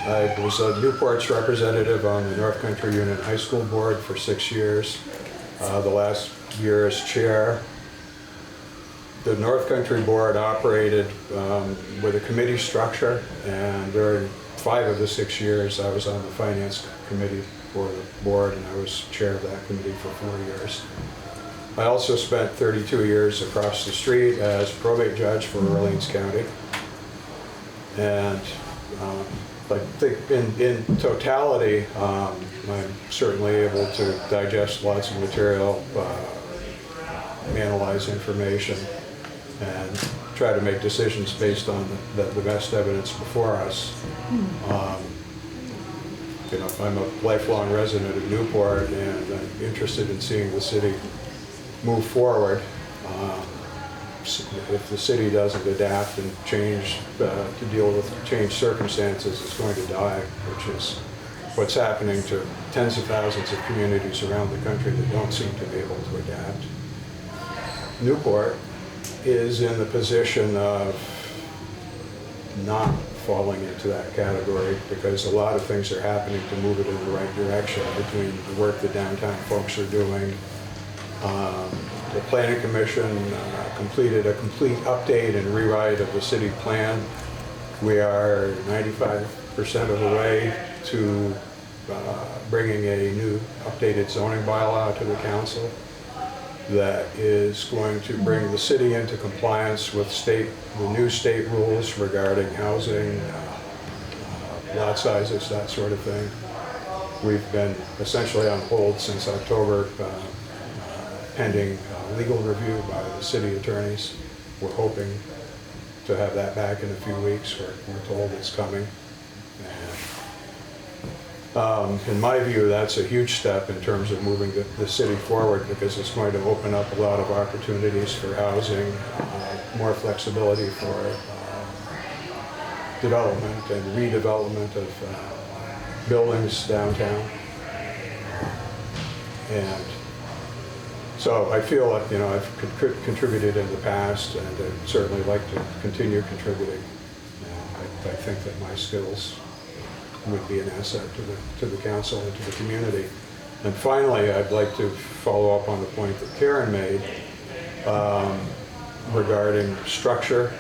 I was a Newport's representative on the North Country Union High School Board for 6 years. The last year as chair. the North Country Board operated with a committee structure, and during 5 of the 6 years I was on the Finance Committee for the board, and I was chair of that committee for 4 years. I also spent 32 years across the street as probate judge for Orleans County. And I think in totality, I'm certainly able to digest lots of material, analyze information, and try to make decisions based on the best evidence before us. You know, I'm a lifelong resident of Newport, and I'm interested in seeing the city move forward. If the city doesn't adapt and change to deal with changed circumstances, it's going to die, which is what's happening to tens of thousands of communities around the country that don't seem to be able to adapt. Newport is in the position of not falling into that category, because a lot of things are happening to move it in the right direction, between the work the downtown folks are doing. The Planning Commission completed a complete update and rewrite of the city plan. We are 95% of the way to bringing a new updated zoning bylaw to the council that is going to bring the city into compliance with the new state rules regarding housing, lot sizes, that sort of thing. We've been essentially on hold since October, pending legal review by the city attorneys. We're hoping to have that back in a few weeks. We're told it's coming. And in my view, that's a huge step in terms of moving the city forward, because it's going to open up a lot of opportunities for housing, more flexibility for development and redevelopment of buildings downtown. And so I feel like, you know, I've contributed in the past, and I'd certainly like to continue contributing. I think that my skills would be an asset to the council and to the community. And finally, I'd like to follow up on the point that Karen made regarding structure,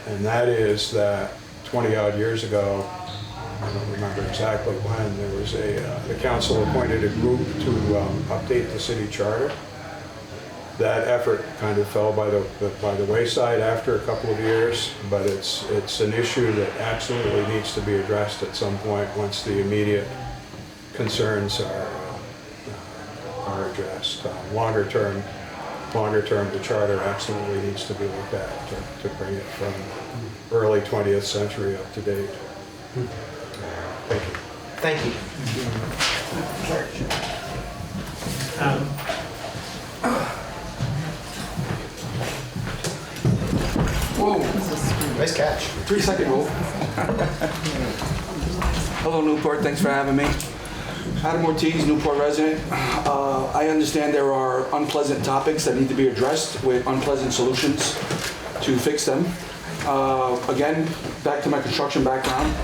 and that is that 20-odd years ago, I don't remember exactly when, there was the council appointed a group to update the city charter. That effort kind of fell by the wayside after a couple of years, but it's an issue that absolutely needs to be addressed at some point once the immediate concerns are addressed. Longer term, the charter absolutely needs to be looked at to bring it from early 20th century up to date. Thank you. Thank you. Whoa. Nice catch. 3-second rule. Hello, Newport. Thanks for having me. Adam Ortiz, Newport resident. I understand there are unpleasant topics that need to be addressed with unpleasant solutions to fix them. Again, back to my construction background.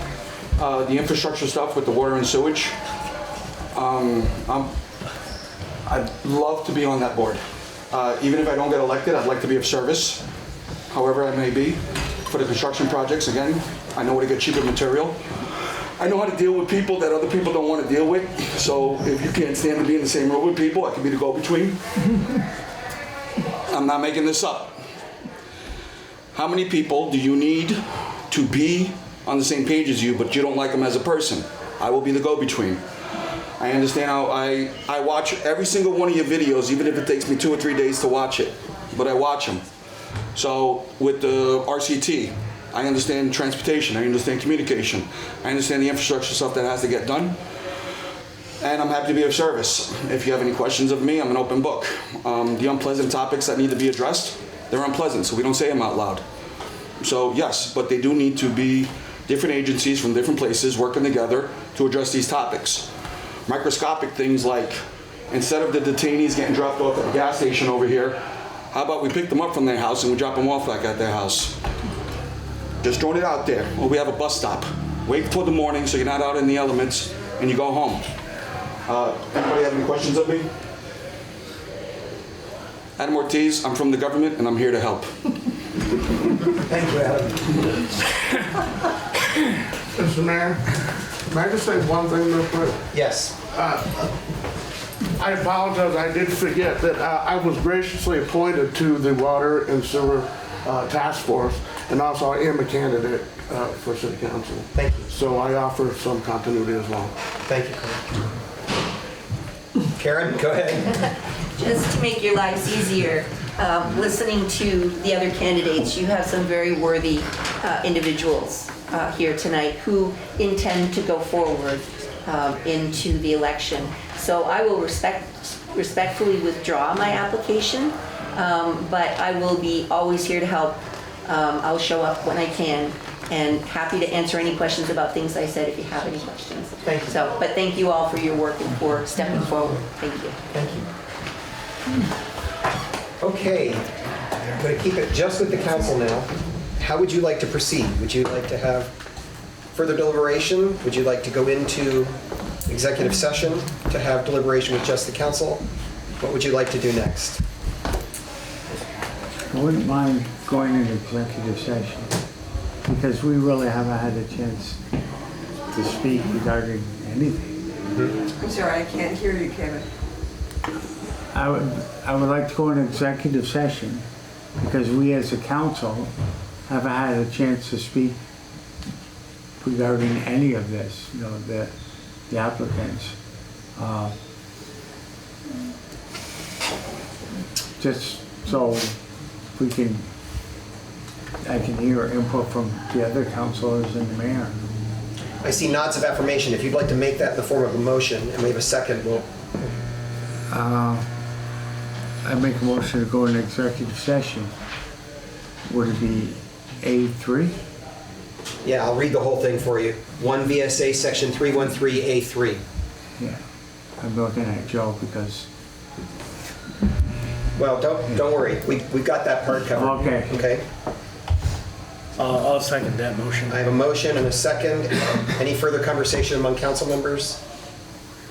The infrastructure stuff with the water and sewage. I'd love to be on that board. Even if I don't get elected, I'd like to be of service, however I may be, for the construction projects. Again, I know where to get cheaper material. I know how to deal with people that other people don't want to deal with. So if you can't stand to be in the same room with people, I can be the go-between. I'm not making this up. How many people do you need to be on the same page as you, but you don't like them as a person? I will be the go-between. I understand how I watch every single one of your videos, even if it takes me 2 or 3 days to watch it, but I watch them. So with the RCT, I understand transportation, I understand communication, I understand the infrastructure stuff that has to get done, and I'm happy to be of service. If you have any questions of me, I'm an open book. The unpleasant topics that need to be addressed, they're unpleasant, so we don't say them out loud. So yes, but they do need to be different agencies from different places working together to address these topics. Microscopic things like, instead of the detainees getting dropped off at the gas station over here, how about we pick them up from their house and we drop them off back at their house? Just throwing it out there. Or we have a bus stop. Wait till the morning so you're not out in the elements and you go home. Anybody have any questions of me? Adam Ortiz, I'm from the government and I'm here to help. Thank you, Adam. Mr. Mayor, may I just say one thing real quick? Yes. I apologize, I did forget that I was graciously appointed to the Water and Sewer Task Force, and also I am a candidate for City Council. Thank you. So I offer some continuity as well. Thank you, Karen. Karen, go ahead. Just to make your lives easier, listening to the other candidates, you have some very worthy individuals here tonight who intend to go forward into the election. So I will respectfully withdraw my application, but I will be always here to help. I'll show up when I can, and happy to answer any questions about things I said if you have any questions. Thank you. So, but thank you all for your work and for stepping forward. Thank you. Thank you. Okay, I'm going to keep it just with the council now. How would you like to proceed? Would you like to have further deliberation? Would you like to go into executive session to have deliberation with just the council? What would you like to do next? I wouldn't mind going into executive session because we really haven't had a chance to speak regarding anything. I'm sorry, I can't hear you, Kevin. I would like to go into executive session because we as a council haven't had a chance to speak regarding any of this, you know, the applicants. Just so I can hear input from the other councilors and the mayor. I see nods of affirmation. If you'd like to make that in the form of a motion, and we have a second, we'll... I make a motion to go into executive session. Would it be A3? Yeah, I'll read the whole thing for you. 1 VSA Section 313A3. Yeah, I'm looking at Joe because... Well, don't worry. We've got that part covered. Okay. Okay. I'll second that motion. I have a motion and a second. Any further conversation among council members?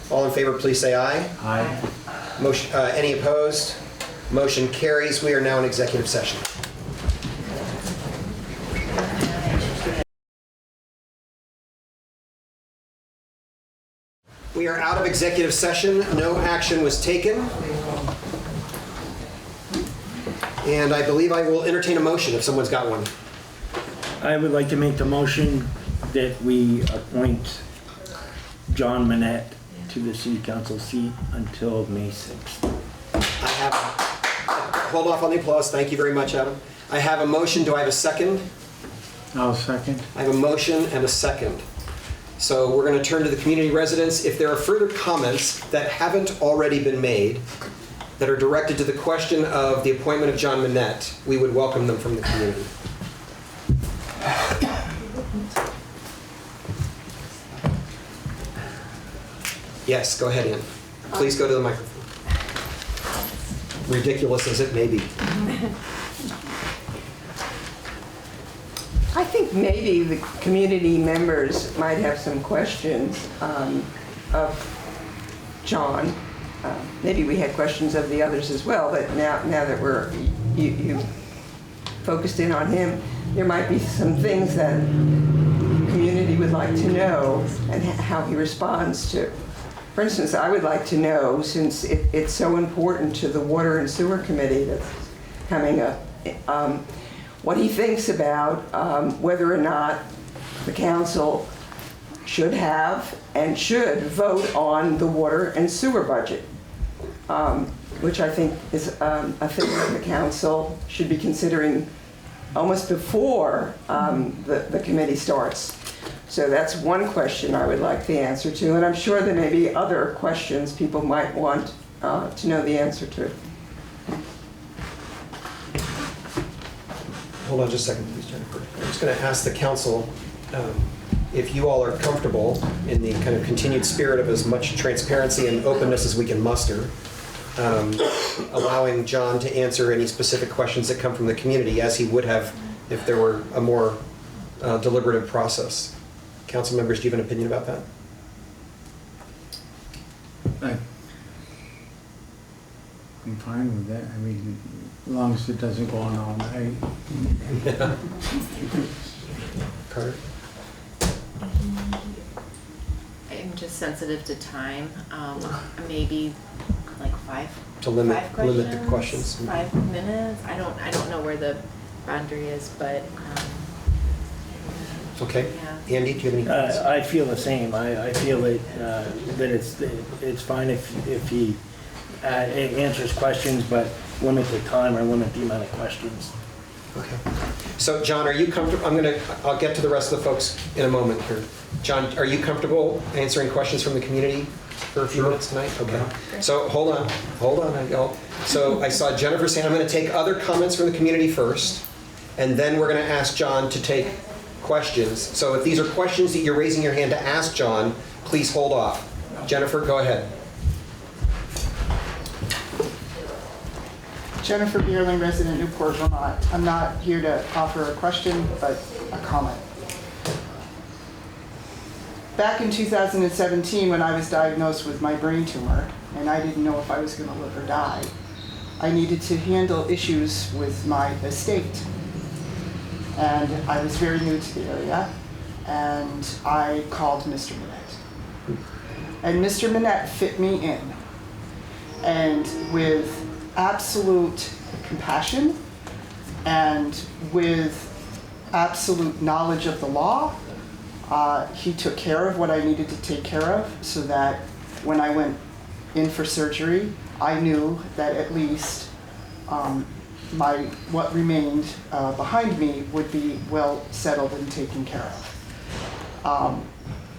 All in favor, please say aye. Aye. Motion, any opposed? Motion carries. We are now in executive session. We are out of executive session. No action was taken. And I believe I will entertain a motion if someone's got one. I would like to make the motion that we appoint John Manette to the city council seat until May 6th. I have, hold off on the applause. Thank you very much, Adam. I have a motion. Do I have a second? I'll second. I have a motion and a second. So we're going to turn to the community residents. If there are further comments that haven't already been made that are directed to the question of the appointment of John Manette, we would welcome them from the community. Yes, go ahead, Ann. Please go to the microphone. Ridiculous as it may be. I think maybe the community members might have some questions of John. Maybe we had questions of the others as well, but now that you focused in on him, there might be some things that the community would like to know and how he responds to. For instance, I would like to know, since it's so important to the Water and Sewer Committee that's coming up, what he thinks about whether or not the council should have and should vote on the water and sewer budget, which I think is a thing that the council should be considering almost before the committee starts. So that's one question I would like the answer to, and I'm sure there may be other questions people might want to know the answer to. Hold on just a second, please, Jennifer. I'm just going to ask the council if you all are comfortable in the kind of continued spirit of as much transparency and openness as we can muster, allowing John to answer any specific questions that come from the community as he would have if there were a more deliberative process. Council members, do you have an opinion about that? I'm fine with it. I mean, as long as it doesn't go on all night. Carter? I'm just sensitive to time. Maybe like five. To limit the questions. 5 minutes. I don't know where the boundary is, but. Okay. Yeah. Andy, do you have any comments? I feel the same. I feel that it's fine if he answers questions, but limit the time or limit the amount of questions. Okay. So, John, are you comfortable? I'll get to the rest of the folks in a moment here. John, are you comfortable answering questions from the community for a few minutes tonight? Okay. So, hold on. So, I saw Jennifer saying, I'm going to take other comments from the community first, and then we're going to ask John to take questions. So, if these are questions that you're raising your hand to ask John, please hold off. Jennifer, go ahead. Jennifer Bierling, resident Newport, Vermont. I'm not here to offer a question, but a comment. Back in 2017, when I was diagnosed with my brain tumor, and I didn't know if I was going to live or die, I needed to handle issues with my estate. And I was very new to the area, and I called Mr. Minette. And Mr. Minette fit me in. And with absolute compassion and with absolute knowledge of the law, he took care of what I needed to take care of so that when I went in for surgery, I knew that at least what remained behind me would be well settled and taken care of.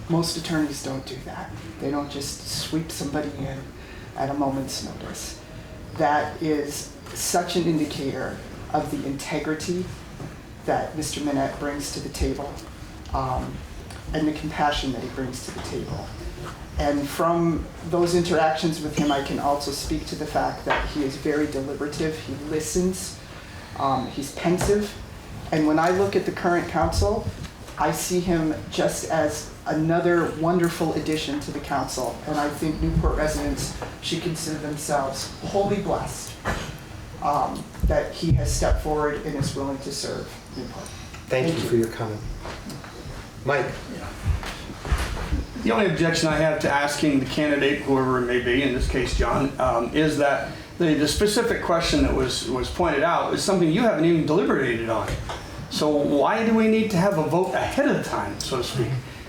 Most attorneys don't do that. They don't just sweep somebody in at a moment's notice. That is such an indicator of the integrity that Mr. Minette brings to the table, and the compassion that he brings to the table. And from those interactions with him, I can also speak to the fact that he is very deliberative, he listens, he's pensive, and when I look at the current council, I see him just as another wonderful addition to the council, and I think Newport residents should consider themselves wholly blessed that he has stepped forward and is willing to serve Newport. Thank you for your comment. Mike? The only objection I have to asking the candidate, whoever it may be, in this case John, is that the specific question that was pointed out is something you haven't even deliberated on. So why do we need to have a vote ahead of time, so to speak?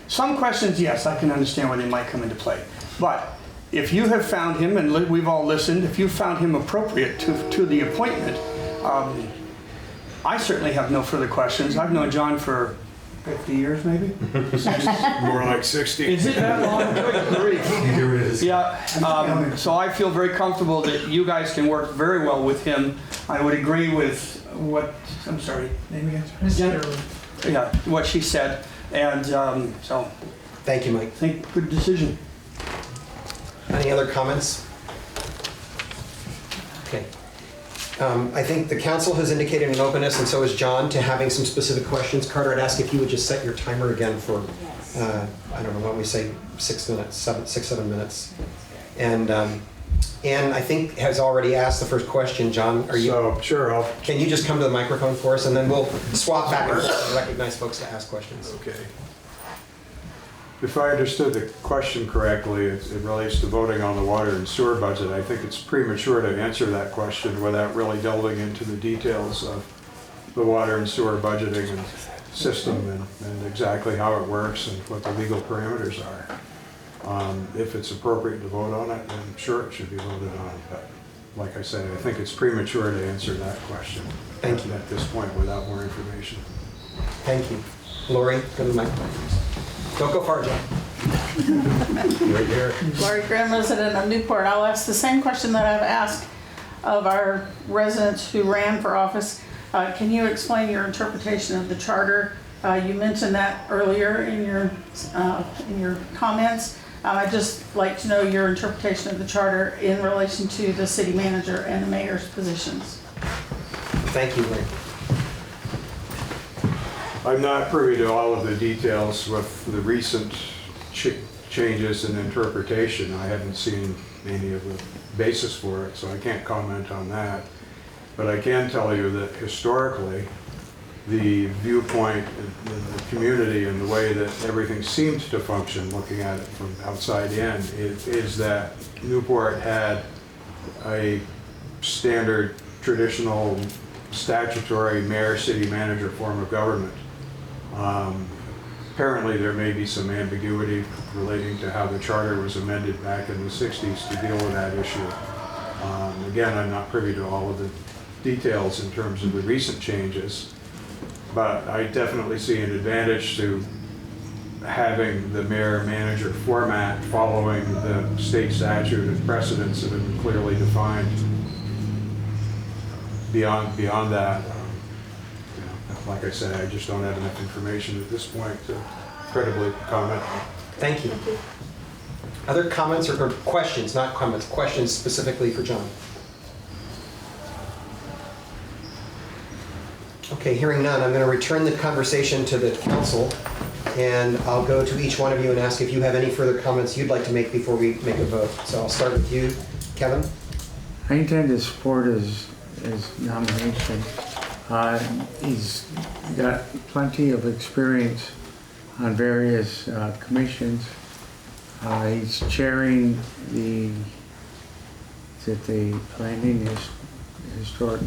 Some questions, yes, I can understand where they might come into play. But if you have found him, and we've all listened, if you found him appropriate to the appointment, I certainly have no further questions. I've known John for 50 years, maybe? More like 60. Is it that long? Good grief. Yeah, so I feel very comfortable that you guys can work very well with him. I would agree with what, I'm sorry, name again? Yeah, what she said. And so. Thank you, Mike. Good decision. Any other comments? Okay. I think the council has indicated an openness, and so has John, to having some specific questions. Carter, I'd ask if you would just set your timer again for, I don't know, why don't we say 6 minutes, 7 minutes. And Ann, I think, has already asked the first question. John, are you? So, sure, Can you just come to the microphone for us, and then we'll swap back and forth and recognize folks to ask questions. Okay. If I understood the question correctly, it relates to voting on the water and sewer budget. I think it's premature to answer that question without really delving into the details of the water and sewer budgeting and system and exactly how it works and what the legal parameters are. If it's appropriate to vote on it, then sure it should be voted on. But like I said, I think it's premature to answer that question. Thank you. At this point without more information. Thank you. Lori, go to the microphone, please. Don't go far, John. Right here. Lori Graham, resident of Newport. I'll ask the same question that I've asked of our residents who ran for office. Can you explain your interpretation of the charter? You mentioned that earlier in your comments. I'd just like to know your interpretation of the charter in relation to the city manager and the mayor's positions. Thank you, Lori. I'm not privy to all of the details with the recent changes in interpretation. I haven't seen any of the basis for it, so I can't comment on that. But I can tell you that historically, the viewpoint in the community and the way that everything seemed to function, looking at it from outside in, is that Newport had a standard, traditional, statutory mayor, city manager form of government. Apparently there may be some ambiguity relating to how the charter was amended back in the 60s to deal with that issue. Again, I'm not privy to all of the details in terms of the recent changes, but I definitely see an advantage to having the mayor-manager format following the state statute and precedents that have been clearly defined. Beyond that, like I said, I just don't have enough information at this point to credibly comment. Thank you. Other comments or questions, not comments, questions specifically for John? Okay, hearing none, I'm going to return the conversation to the council, and I'll go to each one of you and ask if you have any further comments you'd like to make before we make a vote. So I'll start with you, Kevin. I intend to support his nomination. He's got plenty of experience on various commissions. He's chairing the Planning Historic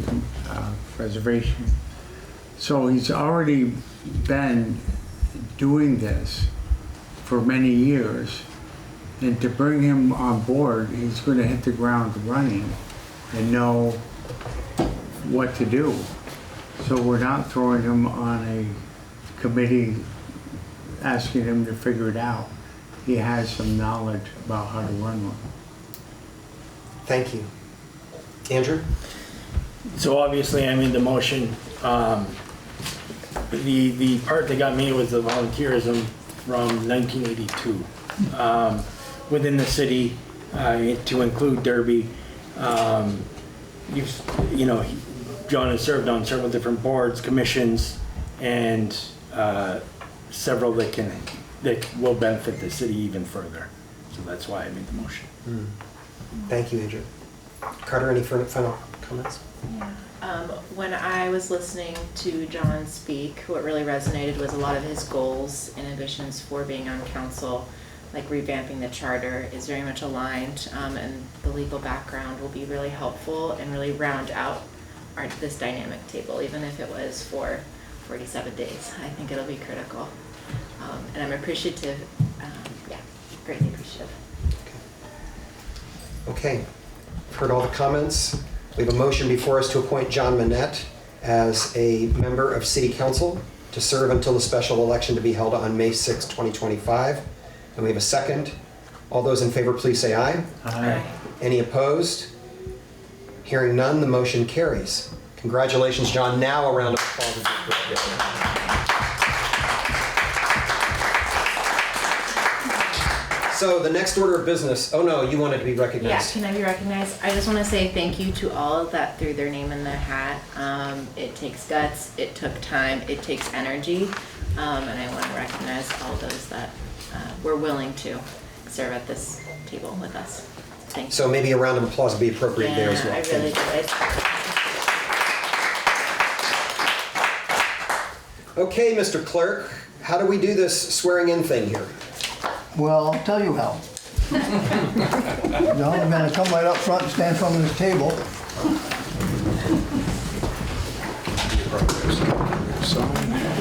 Preservation. So he's already been doing this for many years, and to bring him on board, he's going to hit the ground running and know what to do. So we're not throwing him on a committee asking him to figure it out. He has some knowledge about how to run one. Thank you. Andrew? So obviously I made the motion. The part that got me was the volunteerism from 1982 within the city to include Derby. You know, John has served on several different boards, commissions, and several that will benefit the city even further. So that's why I made the motion. Thank you, Andrew. Carter, any final comments? Yeah. When I was listening to John speak, what really resonated was a lot of his goals and ambitions for being on council, like revamping the charter, is very much aligned, and the legal background will be really helpful and really round out this dynamic table, even if it was for 47 days. I think it'll be critical. And I'm appreciative, yeah, greatly appreciative. Okay, heard all the comments. We have a motion before us to appoint John Manette as a member of City Council to serve until the special election to be held on May 6, 2025. And we have a second. All those in favor, please say aye. Aye. Any opposed? Hearing none, the motion carries. Congratulations, John. Now a round of applause. So the next order of business, oh no, you wanted to be Yeah, recognized. can I be recognized? I just want to say thank you to all that threw their name in the hat. It takes guts, it took time, it takes energy, and I want to recognize all those that were willing to serve at this table with us. Thank you. So maybe a round of applause would be appropriate there as well. I really do. Okay, Mr. Clerk, how do we do this swearing in thing here? Well, I'll tell you how. John, I'm gonna come right up front and stand in front of this table.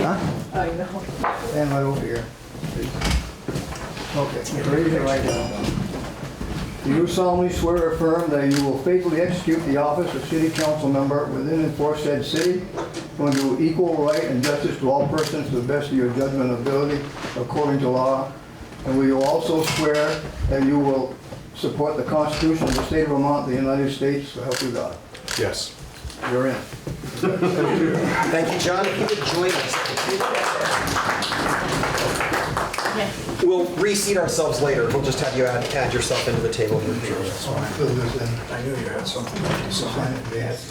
Huh? I know. Stand right over here. Okay, raise your right hand. Do you solemnly swear or affirm that you will faithfully execute the office of city council member within and for said city, and do equal right and justice to all persons to the best of your judgment and ability according to law? And will you also swear that you will support the Constitution of the State of Vermont, the United States, so help you God? Yes. You're in. Thank you, John. If you would join us. We'll reseat ourselves later. We'll just have you add yourself into the table here. I knew you had something to sign in advance.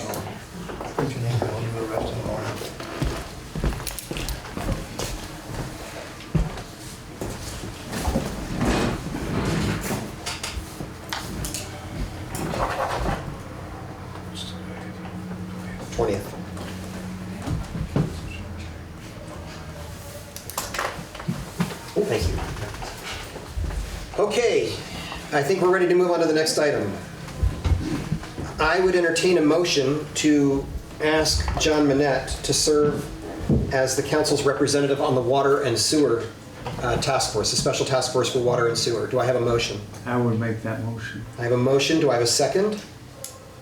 Put your name down, you the rest in the morning. Thank you. Okay, I think we're ready to move on to the next item. I would entertain a motion to ask John Manette to serve as the council's representative on the Water and Sewer Task Force, the Special Task Force for Water and Sewer. Do I have a motion? I would make that motion. I have a motion. Do I have a second?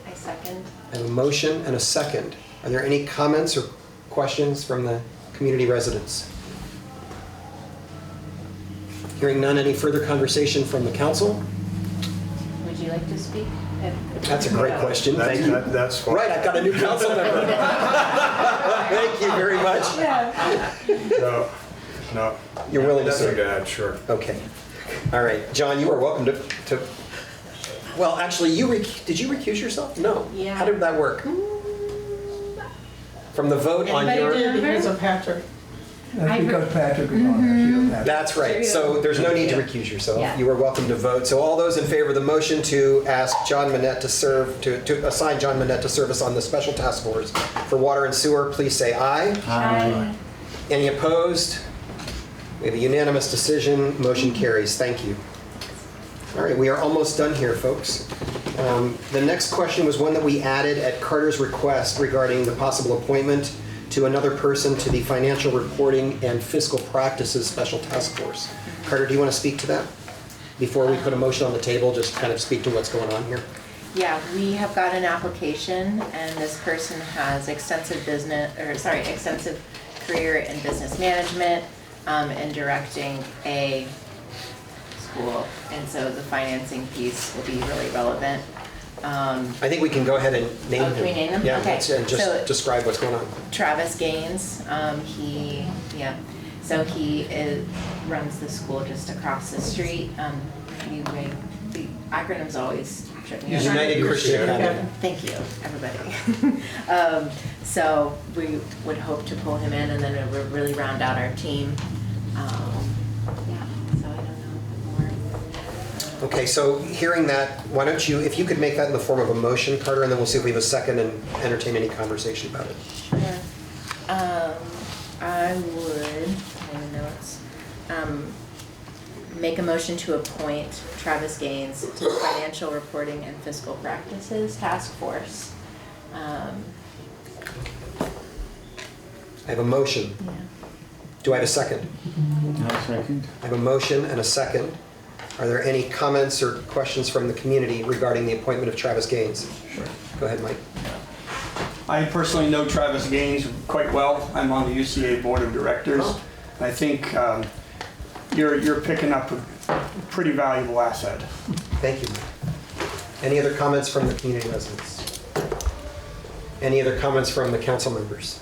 I second. I have a motion and a second. Are there any comments or questions from the community residents? Hearing none, any further conversation from the council? Would you like to speak? That's a great question. Thank you. That's fine. Right, I've got a new council member. Thank you very much. No. You're willing to That's serve? Dad, sure. Okay. All right, John, you are welcome to well, actually, did you recuse yourself? No. Yeah. How did that work? From the vote on Anybody your... did because of Patrick. That's because Patrick is on there. She doesn't have to. That's right. So there's no need to recuse yourself. Yeah. You are welcome to vote. So all those in favor of the motion to ask John Manette to serve, to assign John Manette to service on the Special Task Force for Water and Sewer, please say aye. Aye. Any opposed? We have a unanimous decision. Motion carries. Thank you. All right, we are almost done here, folks. The next question was one that we added at Carter's request regarding the possible appointment to another person to the Financial Reporting and Fiscal Practices Special Task Force. Carter, do you want to speak to that? Before we put a motion on the table, just kind of speak to what's going on here. Yeah, we have got an application, and this person has extensive career in business management and directing a school, and so the financing piece will be really relevant. I think we can go ahead and name him. Can we name him? Yeah, Okay. and just So- describe what's going on. Travis Gaines, he runs the school just across the street. The acronyms always trip me up. United Christian Academy. Thank you, everybody. So we would hope to pull him in, and then it would really round out our team. So I don't know more. Okay, so hearing that, why don't you, if you could make that in the form of a motion, Carter, and then we'll see if we have a second and entertain any conversation about it. Sure. I would, my notes, make a motion to appoint Travis Gaines to the Financial Reporting and Fiscal Practices Task Force. I have a motion. Yeah. Do I have a second? I'll second. I have a motion and a second. Are there any comments or questions from the community regarding the appointment of Travis Gaines? Sure. Go ahead, Mike. I personally know Travis Gaines quite well. I'm on the UCA Board of Directors. Oh. I think you're picking up a pretty valuable asset. Thank you. Any other comments from the community residents? Any other comments from the council members?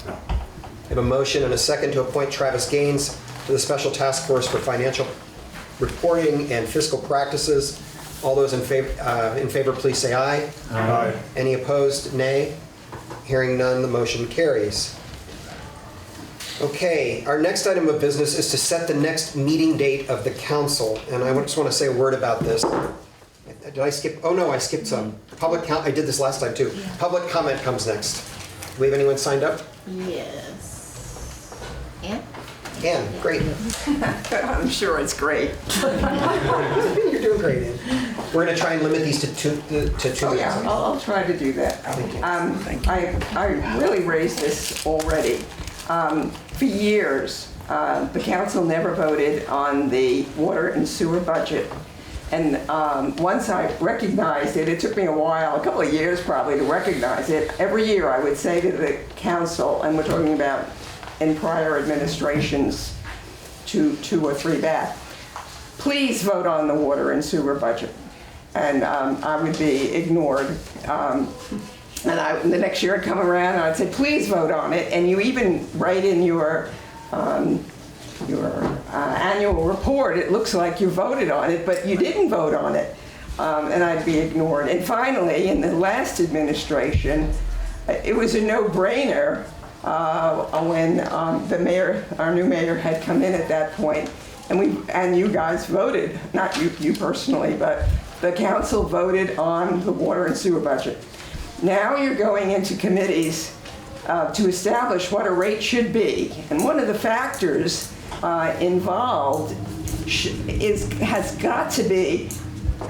No. I have a motion and a second to appoint Travis Gaines to the Special Task Force for Financial Reporting and Fiscal Practices. All those in favor, please say aye. Aye. Any opposed, nay. Hearing none, the motion carries. Okay, our next item of business is to set the next meeting date of the council, and I just want to say a word about this. Did I skip? Oh no, I skipped some. I did this last time too. Public comment comes next. Do we have anyone signed up? Yes. Ann? Ann, great. I'm sure it's great. You're doing great, Ann. We're going to try and limit these to two minutes. Oh, yeah, I'll try to do that. I really raised this already. For years, the council never voted on the water and sewer budget. And once I recognized it, it took me a while, a couple of years probably, to recognize it. Every year I would say to the council, and we're talking about in prior administrations, two or three back, please vote on the water and sewer budget. And I would be ignored. And the next year I'd come around and I'd say, please vote on it. And you even write in your annual report, it looks like you voted on it, but you didn't vote on it. And I'd be ignored. And finally, in the last administration, it was a no-brainer when the mayor, our new mayor, had come in at that point, and you guys voted, not you personally, but the council voted on the water and sewer budget. Now you're going into committees to establish what a rate should be, and one of the factors involved has got to be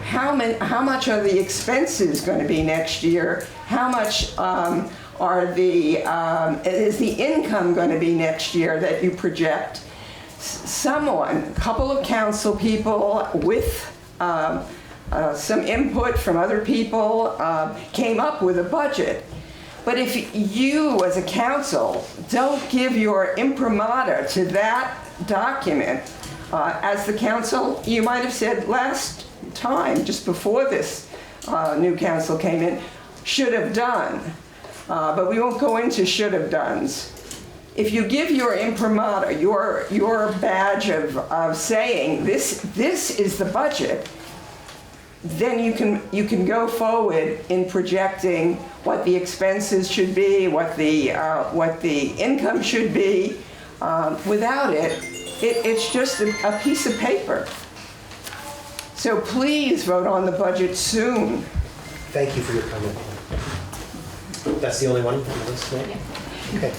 how much are the expenses going to be next year? How much is the income going to be next year that you project? A couple of council people with some input from other people came up with a budget. But if you, as a council, don't give your imprimatur to that document, as the council, you might have said last time, just before this new council came in, should have done. But we won't go into should have dones. If you give your imprimatur, your badge of saying this is the budget, then you can go forward in projecting what the expenses should be, what the income should be. Without it's just a piece of paper. So please vote on the budget soon. Thank you for your comment. That's the only one on the list today? Okay.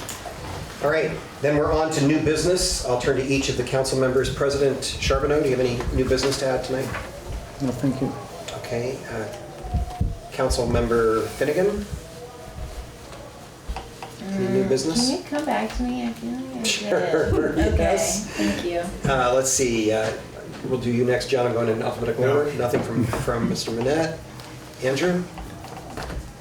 All right, then we're on to new business. I'll turn to each of the council members. President Charbonneau, do you have any new business to add tonight? No, thank you. Okay. Council member Finnegan? Any new business? Can you come back to me? I feel like I did. Sure, Okay, yes. thank you. Let's see. We'll do you next, John. I'm going in alphabetical order. Nothing from Mr. Manette. Andrew?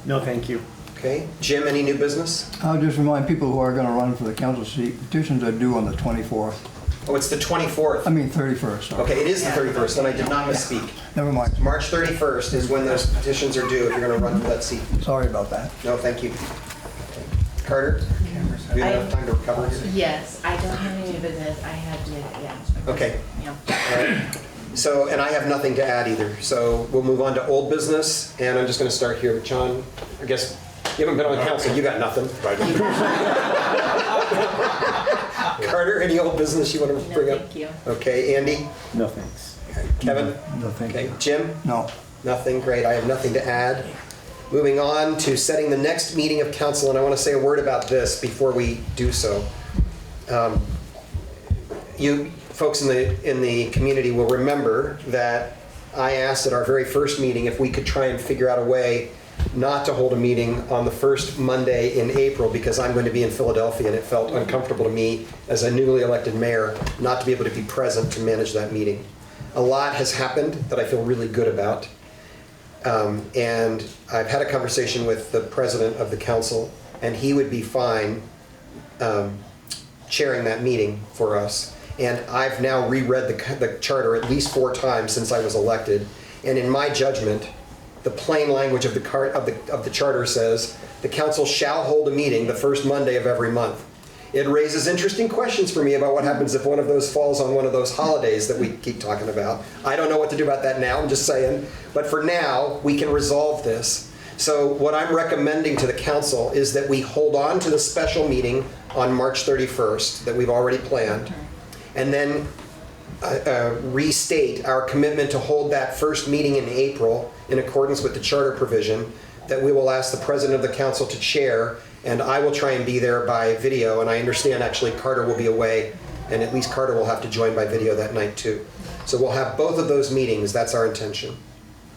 No, thank you. Okay. Jim, any new business? I'll just remind people who are going to run for the council seat, petitions are due on the 24th. Oh, it's the 24th. I mean 31st. Sorry. Okay, it is the 31st, then I did not misspeak. Never mind. March 31st is when those petitions are due if you're going to run for that seat. Sorry about that. No, thank you. Carter? Do you have enough time to recover here? Yes, I don't have any new business. I had to, yeah. Okay. Yeah. All right. So, and I have nothing to add either. So we'll move on to old business, and I'm just going to start here with John. I guess you haven't been on council, you got nothing. Carter, any old business you want to bring up? Thank you. Okay, Andy? No, thanks. Kevin? No, thank Okay, Jim? No. Nothing, great, I have nothing to add. Moving on to setting the next meeting of council, and I want to say a word about this before we do so. You folks in the community will remember that I asked at our very first meeting if we could try and figure out a way not to hold a meeting on the first Monday in April because I'm going to be in Philadelphia, and it felt uncomfortable to me as a newly elected mayor not to be able to be present to manage that meeting. A lot has happened that I feel really good about. And I've had a conversation with the president of the council, and he would be fine chairing that meeting for us. And I've now reread the charter at least 4 times since I was elected. And in my judgment, the plain language of the charter says, the council shall hold a meeting the first Monday of every month. It raises interesting questions for me about what happens if one of those falls on one of those holidays that we keep talking about. I don't know what to do about that now, I'm just saying. But for now, we can resolve this. So what I'm recommending to the council is that we hold on to the special meeting on March 31st that we've already planned, and then restate our commitment to hold that first meeting in April in accordance with the charter provision that we will ask the president of the council to chair, and I will try and be there by video, and I understand actually Carter will be away, and at least Carter will have to join by video that night too. So we'll have both of those meetings, that's our intention.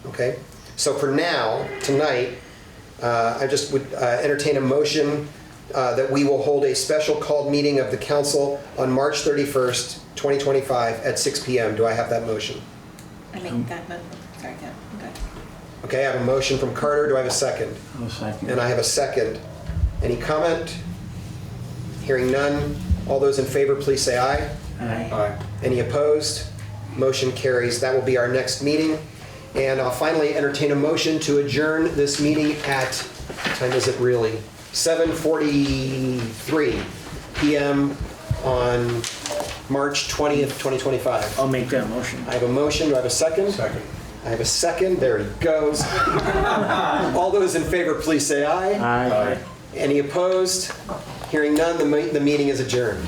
Okay? So for now, tonight, I just would entertain a motion that we will hold a special called meeting of the council on March 31st, 2025 at 6 p.m. Do I have that motion? I make that motion. Sorry, go. Okay. Okay, I have a motion from Carter. Do I have a second? No, second. And I have a second. Any comment? Hearing none. All those in favor, please say aye. Aye. Aye. Any opposed? Motion carries. That will be our next meeting. And I'll finally entertain a motion to adjourn this meeting at, what time is it really? 7:43 p.m. on March 20th, 2025. I'll make that motion. I have a motion. Do I have a second? Second. I have a second. There he goes. All those in favor, please say aye. Aye. Any opposed? Hearing none, the meeting is adjourned.